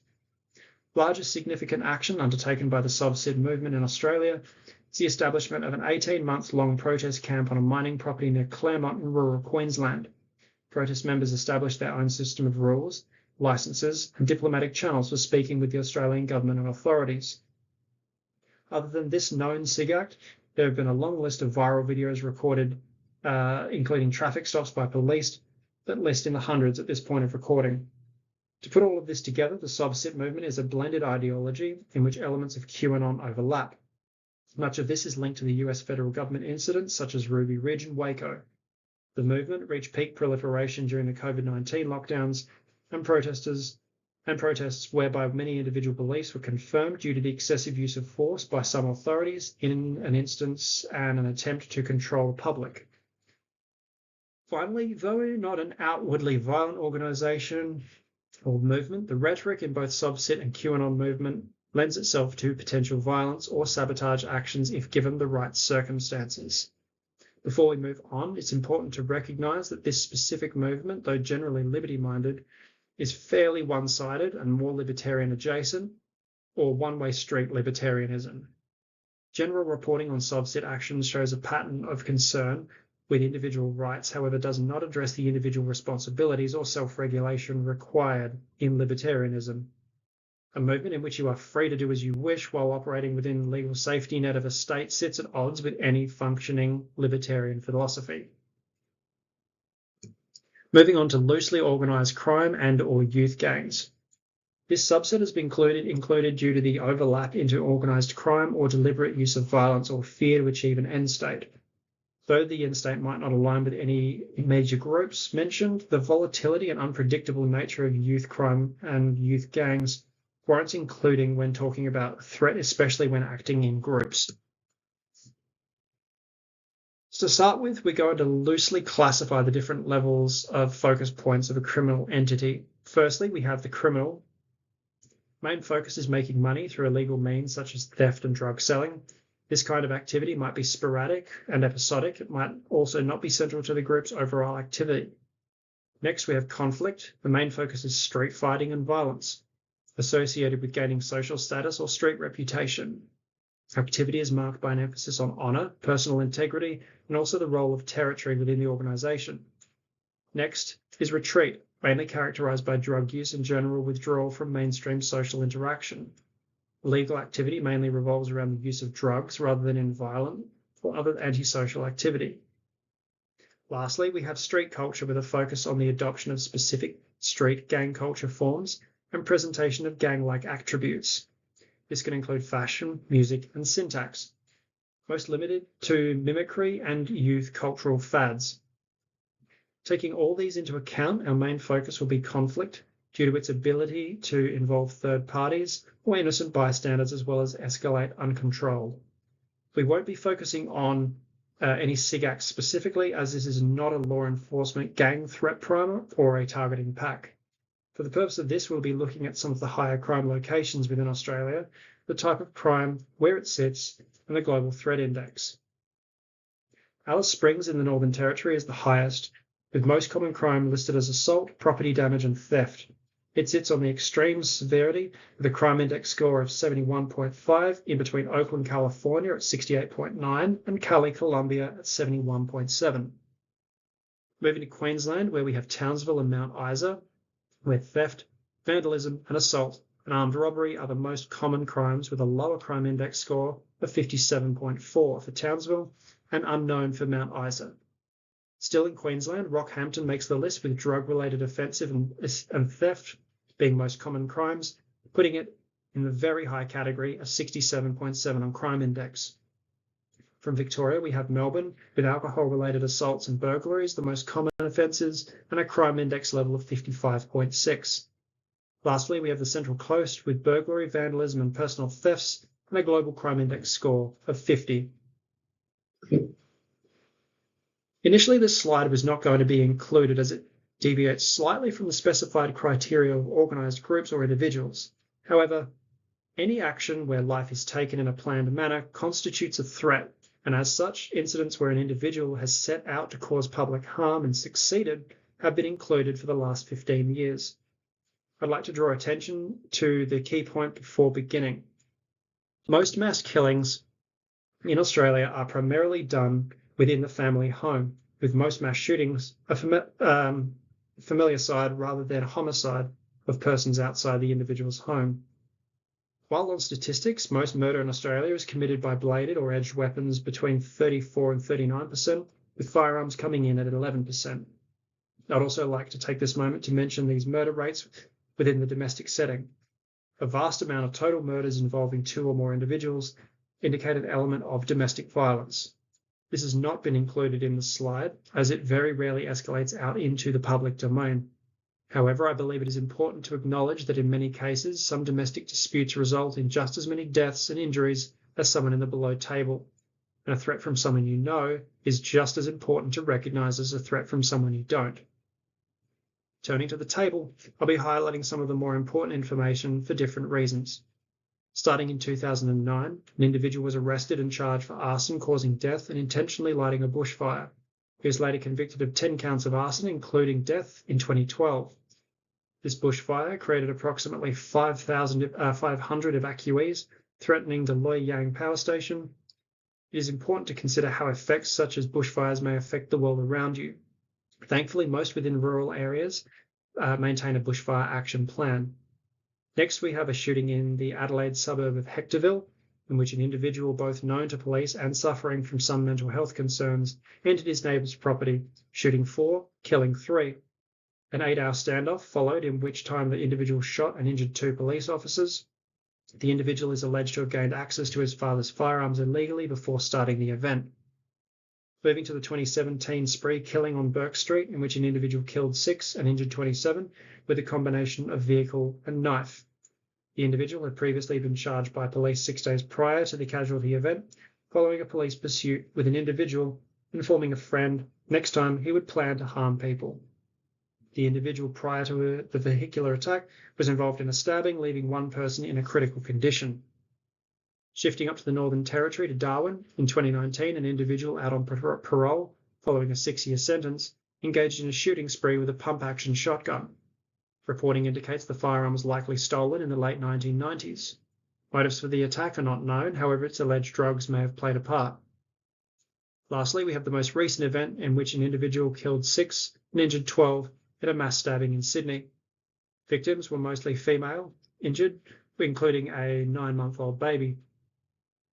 Largest significant action undertaken by the Subsid movement in Australia is the establishment of an 18-month-long protest camp on a mining property near Claremont in rural Queensland. Protest members established their own system of rules, licences and diplomatic channels for speaking with the Australian government and authorities. Other than this known SIG Act, there have been a long list of viral videos recorded, including traffic stops by police, that list in the hundreds at this point of recording. To put all of this together, the Subsit movement is a blended ideology in which elements of QAnon overlap. Much of this is linked to the US federal government incidents such as Ruby Ridge and Waco. The movement reached peak proliferation during the COVID-19 lockdowns and protests whereby many individual beliefs were confirmed due to the excessive use of force by some authorities in an instance and an attempt to control the public. Finally, though not an outwardly violent organisation or movement, the rhetoric in both Subsit and QAnon movement lends itself to potential violence or sabotage actions if given the right circumstances. Before we move on, it's important to recognise that this specific movement, though generally liberty-minded, is fairly one-sided and more libertarian adjacent, or one-way street libertarianism. General reporting on Subsit actions shows a pattern of concern with individual rights, however, does not address the individual responsibilities or self-regulation required in libertarianism. A movement in which you are free to do as you wish while operating within the legal safety net of a state sits at odds with any functioning libertarian philosophy. Moving on to loosely organised crime and or youth gangs. This subset has been included due to the overlap into organised crime or deliberate use of violence or fear to achieve an end state. Though the end state might not align with any major groups mentioned, the volatility and unpredictable nature of youth crime and youth gangs warrants including when talking about threat, especially when acting in groups. So to start with, we're going to loosely classify the different levels of focus points of a criminal entity. Firstly, we have the criminal. Main focus is making money through illegal means such as theft and drug selling. This kind of activity might be sporadic and episodic. It might also not be central to the group's overall activity. Next, we have conflict. The main focus is street fighting and violence, associated with gaining social status or street reputation. Activity is marked by an emphasis on honour, personal integrity, and also the role of territory within the organisation. Next is retreat, mainly characterised by drug use and general withdrawal from mainstream social interaction. Legal activity mainly revolves around the use of drugs rather than in violent or other antisocial activity. Lastly, we have street culture with a focus on the adoption of specific street gang culture forms and presentation of gang-like attributes. This can include fashion, music, and syntax, most limited to mimicry and youth cultural fads. Taking all these into account, our main focus will be conflict due to its ability to involve third parties or innocent bystanders as well as escalate uncontrolled. We won't be focusing on any SIG acts specifically, as this is not a law enforcement gang threat primer or a targeting pack. For the purpose of this, we'll be looking at some of the higher crime locations within Australia, the type of crime, where it sits, and the global threat index. Alice Springs in the Northern Territory is the highest, with most common crime listed as assault, property damage, and theft. It sits on the extreme severity with a crime index score of 71.5 in between Oakland, California at 68.9 and Cali, Colombia at 71.7. Moving to Queensland, where we have Townsville and Mount Isa, where theft, vandalism, and assault and armed robbery are the most common crimes with a lower crime index score of 57.4 for Townsville and unknown for Mount Isa. Still in Queensland, Rockhampton makes the list with drug-related offensive and theft being most common crimes, putting it in the very high category of 67.7 on crime index. From Victoria, we have Melbourne with alcohol-related assaults and burglaries, the most common offences, and a crime index level of 55.6. Lastly, we have the Central Coast with burglary, vandalism, and personal thefts, and a global crime index score of 50. Initially, this slide was not going to be included as it deviates slightly from the specified criteria of organised groups or individuals. However, any action where life is taken in a planned manner constitutes a threat, and as such, incidents where an individual has set out to cause public harm and succeeded have been included for the last 15 years. I'd like to draw attention to the key point before beginning. Most mass killings in Australia are primarily done within the family home, with most mass shootings a familicide rather than homicide of persons outside the individual's home. While on statistics, most murder in Australia is committed by bladed or edged weapons between 34 and 39%, with firearms coming in at 11%. I'd also like to take this moment to mention these murder rates within the domestic setting. A vast amount of total murders involving 2 or more individuals indicate an element of domestic violence. This has not been included in the slide, as it very rarely escalates out into the public domain. However, I believe it is important to acknowledge that in many cases, some domestic disputes result in just as many deaths and injuries as someone in the below table. And a threat from someone you know is just as important to recognise as a threat from someone you don't. Turning to the table, I'll be highlighting some of the more important information for different reasons. Starting in 2009, an individual was arrested and charged for arson causing death and intentionally lighting a bushfire. He was later convicted of 10 counts of arson, including death, in 2012. This bushfire created approximately 500 evacuees, threatening the Loy Yang power station. It is important to consider how effects such as bushfires may affect the world around you. Thankfully, most within rural areas maintain a bushfire action plan. Next, we have a shooting in the Adelaide suburb of Hectorville, in which an individual both known to police and suffering from some mental health concerns entered his neighbour's property, shooting 4, killing 3. An 8-hour standoff followed, in which time the individual shot and injured 2 police officers. The individual is alleged to have gained access to his father's firearms illegally before starting the event. Moving to the 2017 spree killing on Burke Street, in which an individual killed 6 and injured 27 with a combination of vehicle and knife. The individual had previously been charged by police 6 days prior to the casualty event, following a police pursuit with an individual informing a friend next time he would plan to harm people. The individual prior to the vehicular attack was involved in a stabbing, leaving 1 person in a critical condition. Shifting up to the Northern Territory to Darwin, in 2019, an individual out on parole, following a 6-year sentence, engaged in a shooting spree with a pump-action shotgun. Reporting indicates the firearm was likely stolen in the late 1990s. Motives for the attack are not known, however it's alleged drugs may have played a part. Lastly, we have the most recent event in which an individual killed 6 and injured 12 in a mass stabbing in Sydney. Victims were mostly female, injured, including a 9-month-old baby.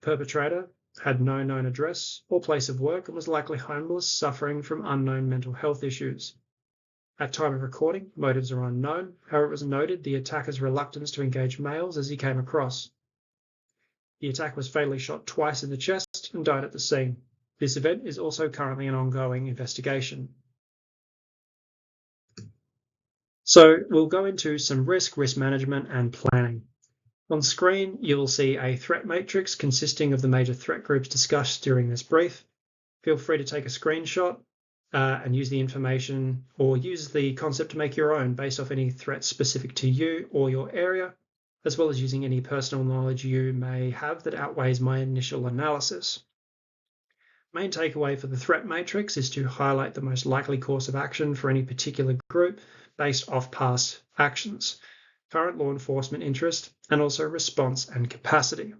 Perpetrator had no known address or place of work and was likely homeless, suffering from unknown mental health issues. At time of recording, motives are unknown. However, it was noted the attacker's reluctance to engage males as he came across. The attacker was fatally shot twice in the chest and died at the scene. This event is also currently an ongoing investigation. So we'll go into some risk management and planning. On screen, you'll see a threat matrix consisting of the major threat groups discussed during this brief. Feel free to take a screenshot and use the information or use the concept to make your own based off any threats specific to you or your area, as well as using any personal knowledge you may have that outweighs my initial analysis. Main takeaway for the threat matrix is to highlight the most likely course of action for any particular group based off past actions, current law enforcement interest, and also response and capacity.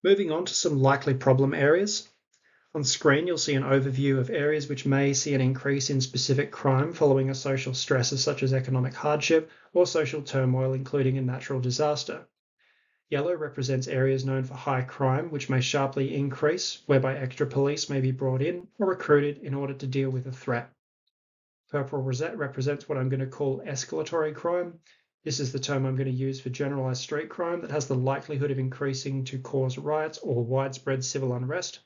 Moving on to some likely problem areas. On screen, you'll see an overview of areas which may see an increase in specific crime following a social stressor such as economic hardship or social turmoil, including a natural disaster. Yellow represents areas known for high crime, which may sharply increase, whereby extra police may be brought in or recruited in order to deal with a threat. Purple rosette represents what I'm going to call escalatory crime. This is the term I'm going to use for generalized street crime that has the likelihood of increasing to cause riots or widespread civil unrest.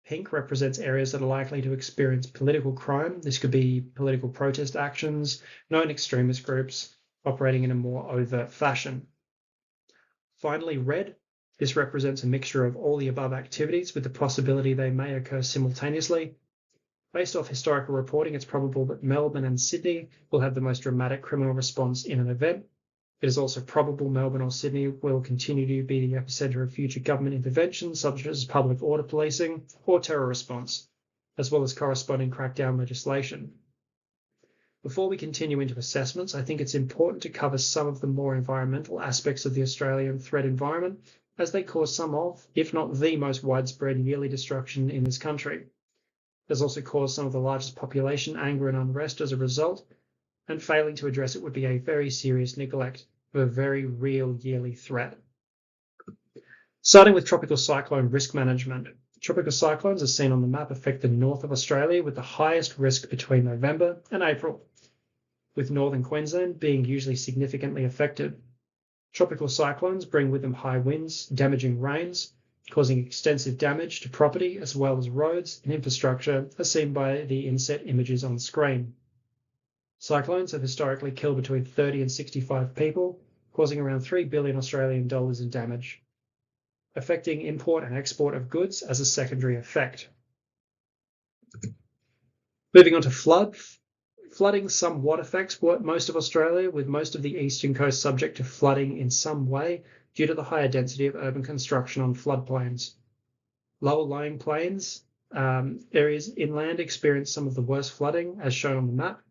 Pink represents areas that are likely to experience political crime. This could be political protest actions, known extremist groups operating in a more overt fashion. Finally, red This represents a mixture of all the above activities with the possibility they may occur simultaneously. Based off historical reporting, it's probable that Melbourne and Sydney will have the most dramatic criminal response in an event. It is also probable Melbourne or Sydney will continue to be the epicenter of future government interventions, such as public order policing or terror response, as well as corresponding crackdown legislation. Before we continue into assessments, I think it's important to cover some of the more environmental aspects of the Australian threat environment, as they cause some of, if not the most widespread yearly destruction in this country. There's also caused some of the largest population anger and unrest as a result, and failing to address it would be a very serious neglect of a very real yearly threat. Starting with tropical cyclone risk management. Tropical cyclones, as seen on the map, affect the north of Australia with the highest risk between November and April, with northern Queensland being usually significantly affected. Tropical cyclones bring with them high winds, damaging rains, causing extensive damage to property as well as roads and infrastructure, as seen by the inset images on screen. Cyclones have historically killed between 30 and 65 people, causing around 3 billion Australian dollars in damage, affecting import and export of goods as a secondary effect. Moving on to flooding somewhat affects most of Australia, with most of the eastern coast subject to flooding in some way due to the higher density of urban construction on floodplains. Lower lying plains areas inland experience some of the worst flooding, as shown on the map.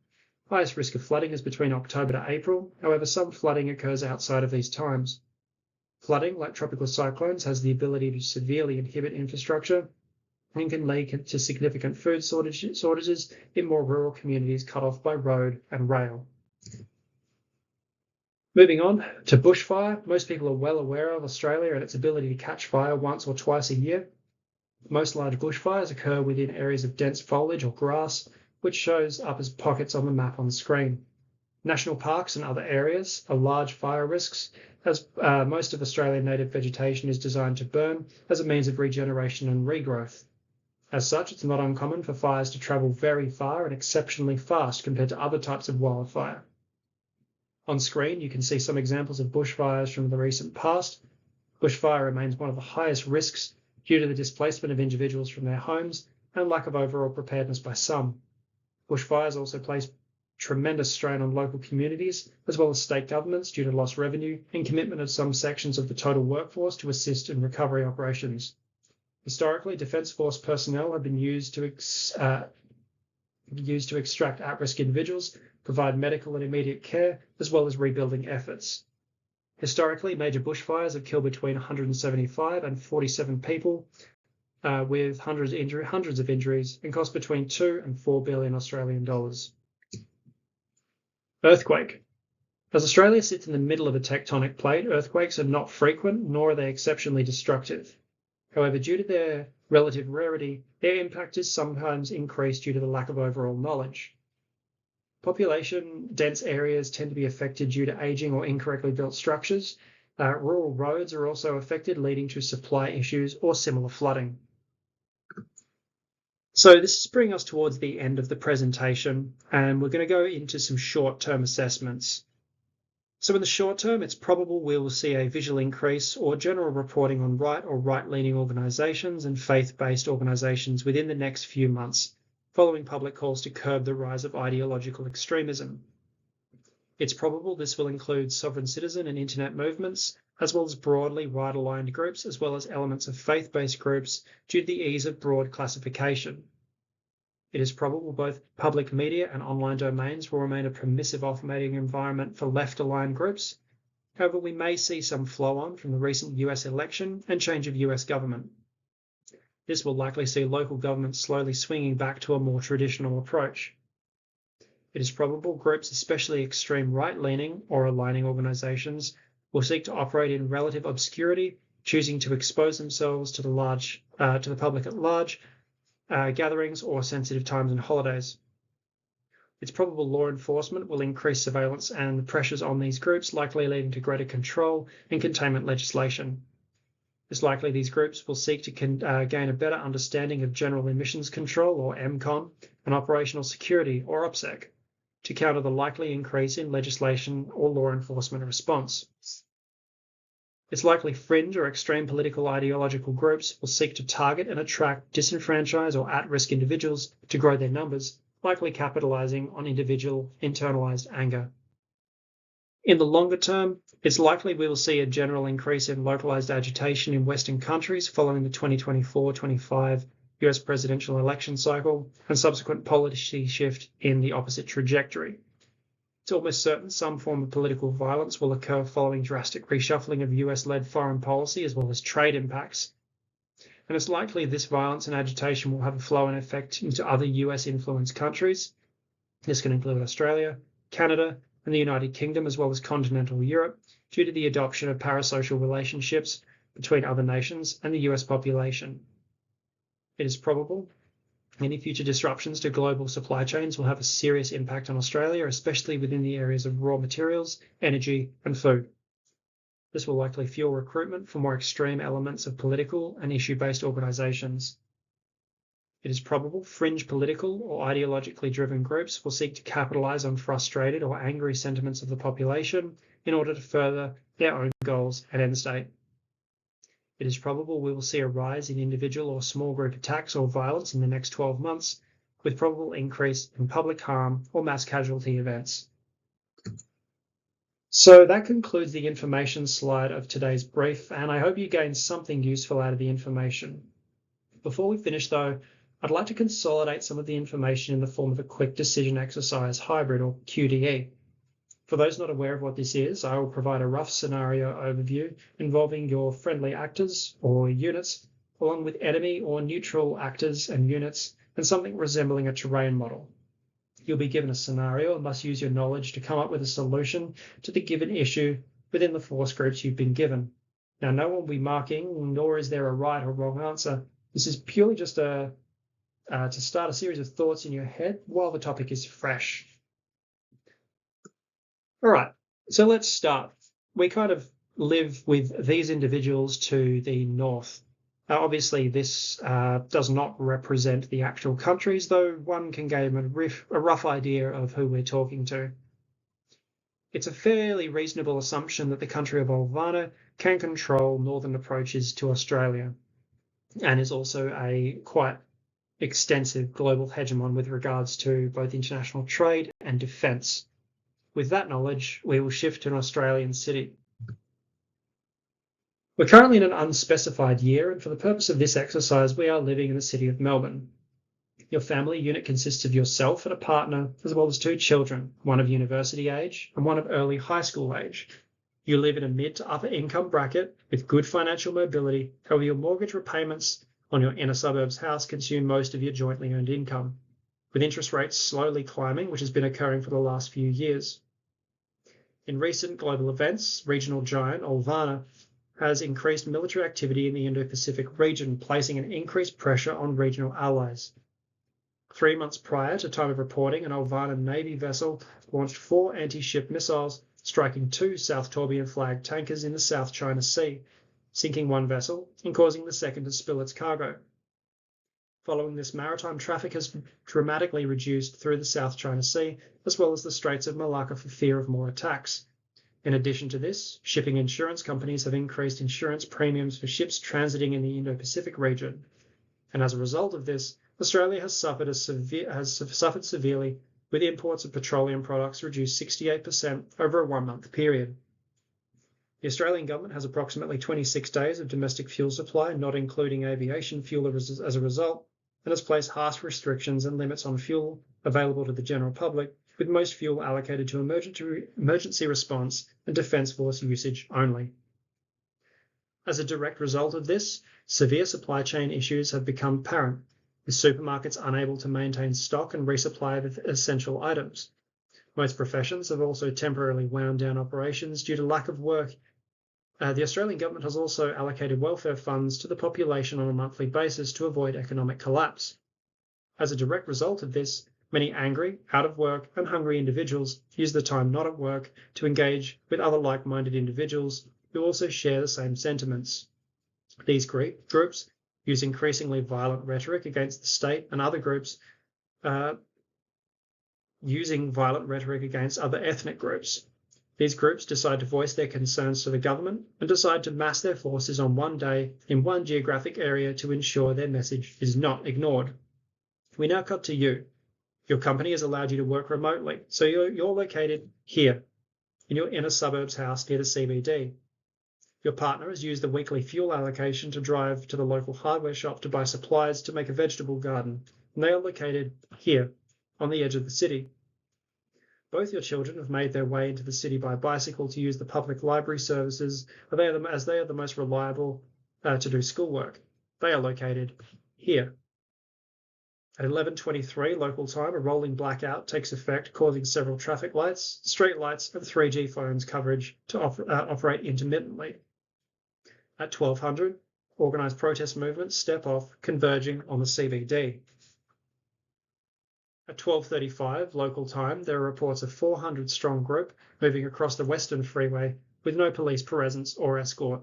Highest risk of flooding is between October to April. However, some flooding occurs outside of these times. Flooding, like tropical cyclones, has the ability to severely inhibit infrastructure and can lead to significant food shortages in more rural communities cut off by road and rail. Moving on to bushfire. Most people are well aware of Australia and its ability to catch fire once or twice a year. Most large bushfires occur within areas of dense foliage or grass, which shows up as pockets on the map on the screen. National parks and other areas are large fire risks, as most of Australian native vegetation is designed to burn as a means of regeneration and regrowth. As such, it's not uncommon for fires to travel very far and exceptionally fast compared to other types of wildfire. On screen, you can see some examples of bushfires from the recent past. Bushfire remains one of the highest risks due to the displacement of individuals from their homes and lack of overall preparedness by some. Bushfires also place tremendous strain on local communities, as well as state governments due to lost revenue and commitment of some sections of the total workforce to assist in recovery operations. Historically, Defence Force personnel have been used to extract at-risk individuals, provide medical and immediate care, as well as rebuilding efforts. Historically, major bushfires have killed between 175 and 47 people, with hundreds of injuries, and cost between 2 and 4 billion Australian dollars. Earthquake. As Australia sits in the middle of a tectonic plate, earthquakes are not frequent, nor are they exceptionally destructive. However, due to their relative rarity, their impact is sometimes increased due to the lack of overall knowledge. Population-dense areas tend to be affected due to aging or incorrectly built structures. Rural roads are also affected, leading to supply issues or similar flooding. So this is bringing us towards the end of the presentation, and we're going to go into some short-term assessments. So in the short term, it's probable we will see a visual increase or general reporting on right or right-leaning organisations and faith-based organisations within the next few months, following public calls to curb the rise of ideological extremism. It's probable this will include sovereign citizen and internet movements, as well as broadly right-aligned groups, as well as elements of faith-based groups due to the ease of broad classification. It is probable both public media and online domains will remain a permissive operating environment for left-aligned groups. However, we may see some flow-on from the recent US election and change of US government. This will likely see local governments slowly swinging back to a more traditional approach. It is probable groups, especially extreme right-leaning or aligning organisations, will seek to operate in relative obscurity, choosing to expose themselves to the public at large, gatherings or sensitive times and holidays. It's probable law enforcement will increase surveillance and the pressures on these groups, likely leading to greater control and containment legislation. It's likely these groups will seek to gain a better understanding of general emissions control, or MCON, and operational security, or OPSEC, to counter the likely increase in legislation or law enforcement response. It's likely fringe or extreme political ideological groups will seek to target and attract disenfranchised or at-risk individuals to grow their numbers, likely capitalizing on individual internalized anger. In the longer term, it's likely we will see a general increase in localized agitation in Western countries following the 2024-25 US presidential election cycle and subsequent policy shift in the opposite trajectory. It's almost certain some form of political violence will occur following drastic reshuffling of US-led foreign policy as well as trade impacts. And it's likely this violence and agitation will have a flow-on effect into other US-influenced countries. This can include Australia, Canada, and the United Kingdom, as well as continental Europe, due to the adoption of parasocial relationships between other nations and the US population. It is probable any future disruptions to global supply chains will have a serious impact on Australia, especially within the areas of raw materials, energy, and food. This will likely fuel recruitment for more extreme elements of political and issue-based organisations. It is probable fringe political or ideologically driven groups will seek to capitalise on frustrated or angry sentiments of the population in order to further their own goals and end state. It is probable we will see a rise in individual or small group attacks or violence in the next 12 months, with probable increase in public harm or mass casualty events. So that concludes the information slide of today's brief, and I hope you gained something useful out of the information. Before we finish though, I'd like to consolidate some of the information in the form of a quick decision exercise hybrid, or QDE. For those not aware of what this is, I will provide a rough scenario overview involving your friendly actors or units, along with enemy or neutral actors and units, and something resembling a terrain model. You'll be given a scenario and must use your knowledge to come up with a solution to the given issue within the force groups you've been given. Now, no one will be marking, nor is there a right or wrong answer. This is purely just to start a series of thoughts in your head while the topic is fresh. All right, so let's start. We kind of live with these individuals to the north. Obviously, this does not represent the actual countries, though one can gain a rough idea of who we're talking to. It's a fairly reasonable assumption that the country of Olvana can control northern approaches to Australia and is also a quite extensive global hegemon with regards to both international trade and defence. With that knowledge, we will shift to an Australian city. We're currently in an unspecified year, and for the purpose of this exercise, we are living in the city of Melbourne. Your family unit consists of yourself and a partner, as well as 2 children, one of university age and one of early high school age. You live in a mid to upper income bracket with good financial mobility, however your mortgage repayments on your inner suburbs house consume most of your jointly earned income, with interest rates slowly climbing, which has been occurring for the last few years. In recent global events, regional giant Olvana has increased military activity in the Indo-Pacific region, placing an increased pressure on regional allies. 3 months prior to time of reporting, an Olvana Navy vessel launched 4 anti-ship missiles, striking 2 South Torbian flag tankers in the South China Sea, sinking 1 vessel and causing the second to spill its cargo. Following this, maritime traffic has dramatically reduced through the South China Sea, as well as the Straits of Malacca for fear of more attacks. In addition to this, shipping insurance companies have increased insurance premiums for ships transiting in the Indo-Pacific region. And as a result of this, Australia has suffered severely, with imports of petroleum products reduced 68% over a 1-month period. The Australian government has approximately 26 days of domestic fuel supply, not including aviation fuel as a result, and has placed harsh restrictions and limits on fuel available to the general public, with most fuel allocated to emergency response and defence force usage only. As a direct result of this, severe supply chain issues have become apparent, with supermarkets unable to maintain stock and resupply of essential items. Most professions have also temporarily wound down operations due to lack of work. The Australian government has also allocated welfare funds to the population on a monthly basis to avoid economic collapse. As a direct result of this, many angry, out of work, and hungry individuals use the time not at work to engage with other like-minded individuals who also share the same sentiments. These groups use increasingly violent rhetoric against the state and other groups, using violent rhetoric against other ethnic groups. These groups decide to voice their concerns to the government and decide to mass their forces on one day in one geographic area to ensure their message is not ignored. We now cut to you. Your company has allowed you to work remotely, so you're located here in your inner suburbs house near the CBD. Your partner has used the weekly fuel allocation to drive to the local hardware shop to buy supplies to make a vegetable garden, and they are located here on the edge of the city. Both your children have made their way into the city by bicycle to use the public library services, as they are the most reliable to do schoolwork. They are located here. At 11:23 local time, a rolling blackout takes effect, causing several traffic lights, street lights, and 3G phones coverage to operate intermittently. At 1200, organised protest movements step off, converging on the CBD. At 12:35 local time, there are reports of 400-strong group moving across the Western Freeway with no police presence or escort.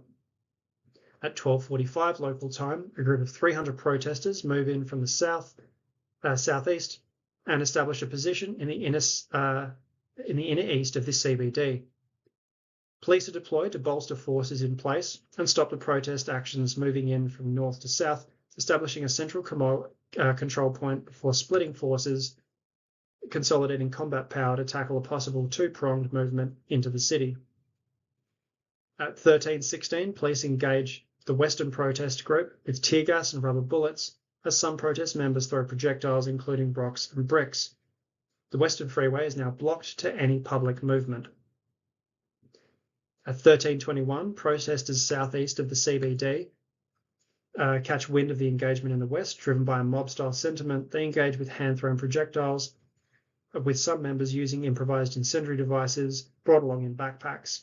At 12:45 local time, a group of 300 protesters move in from the southeast and establish a position in the inner east of the CBD. Police are deployed to bolster forces in place and stop the protest actions moving in from north to south, establishing a central control point before splitting forces, consolidating combat power to tackle a possible two-pronged movement into the city. At 13:16, police engage the Western protest group with tear gas and rubber bullets as some protest members throw projectiles including rocks and bricks. The Western Freeway is now blocked to any public movement. At 13:21, protesters southeast of the CBD catch wind of the engagement in the west. Driven by a mob-style sentiment, they engage with hand-thrown projectiles, with some members using improvised incendiary devices brought along in backpacks.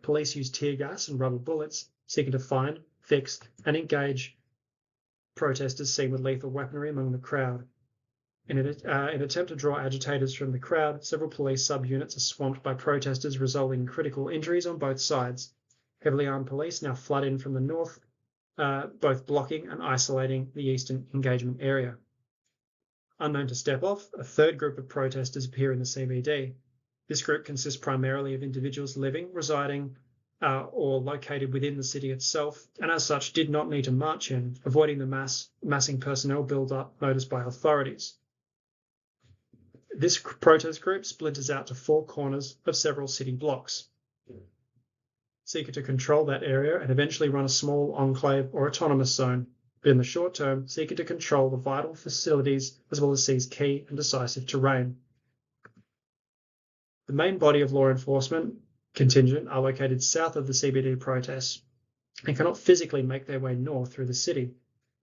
Police use tear gas and rubber bullets, seeking to find, fix, and engage protesters seen with lethal weaponry among the crowd. In an attempt to draw agitators from the crowd, several police subunits are swamped by protesters, resulting in critical injuries on both sides. Heavily armed police now flood in from the north, both blocking and isolating the eastern engagement area. Unknown to step off, a third group of protesters appear in the CBD. This group consists primarily of individuals living, residing, or located within the city itself, and as such did not need to march in, avoiding the massing personnel build-up noticed by authorities. This protest group splinters out to four corners of several city blocks, seeking to control that area and eventually run a small enclave or autonomous zone, but in the short term, seeking to control the vital facilities as well as seize key and decisive terrain. The main body of law enforcement contingent are located south of the CBD protests and cannot physically make their way north through the city.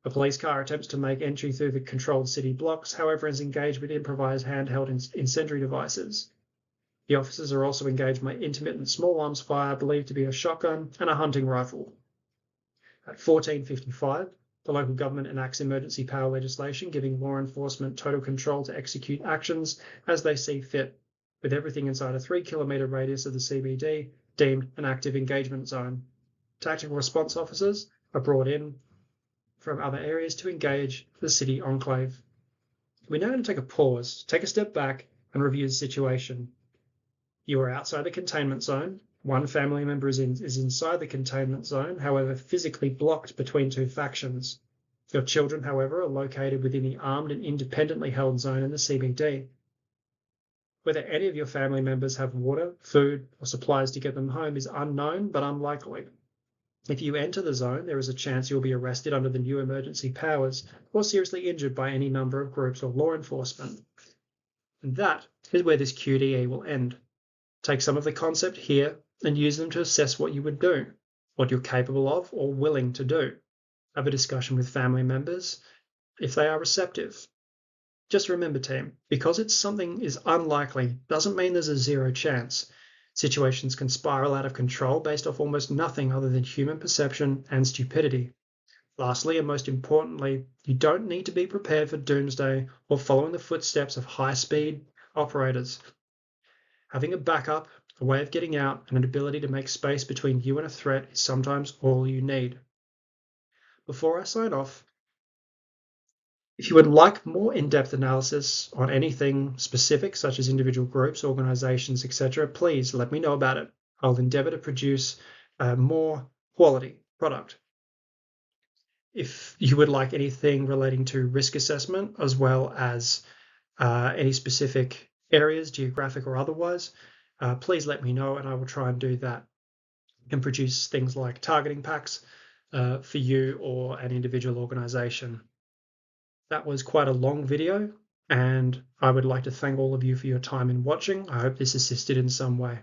A police car attempts to make entry through the controlled city blocks, however, is engaged with improvised handheld incendiary devices. The officers are also engaged by intermittent small arms fire believed to be a shotgun and a hunting rifle. At 14:55, the local government enacts emergency power legislation giving law enforcement total control to execute actions as they see fit, with everything inside a 3-kilometre radius of the CBD deemed an active engagement zone. Tactical response officers are brought in from other areas to engage the city enclave. We're now going to take a pause, take a step back, and review the situation. You are outside the containment zone. One family member is inside the containment zone, however, physically blocked between two factions. Your children, however, are located within the armed and independently held zone in the CBD. Whether any of your family members have water, food, or supplies to get them home is unknown but unlikely. If you enter the zone, there is a chance you'll be arrested under the new emergency powers or seriously injured by any number of groups or law enforcement. And that is where this QDE will end. Take some of the concept here and use them to assess what you would do, what you're capable of or willing to do. Have a discussion with family members if they are receptive. Just remember, team, because something is unlikely doesn't mean there's a zero chance. Situations can spiral out of control based off almost nothing other than human perception and stupidity. Lastly, and most importantly, you don't need to be prepared for doomsday or following the footsteps of high-speed operators. Having a backup, a way of getting out, and an ability to make space between you and a threat is sometimes all you need. Before I sign off, If you would like more in-depth analysis on anything specific, such as individual groups, organizations, etc., please let me know about it. I'll endeavor to produce a more quality product. If you would like anything relating to risk assessment, as well as any specific areas, geographic or otherwise, please let me know and I will try and do that and produce things like targeting packs for you or an individual organization. That was quite a long video, and I would like to thank all of you for your time in watching. I hope this assisted in some way.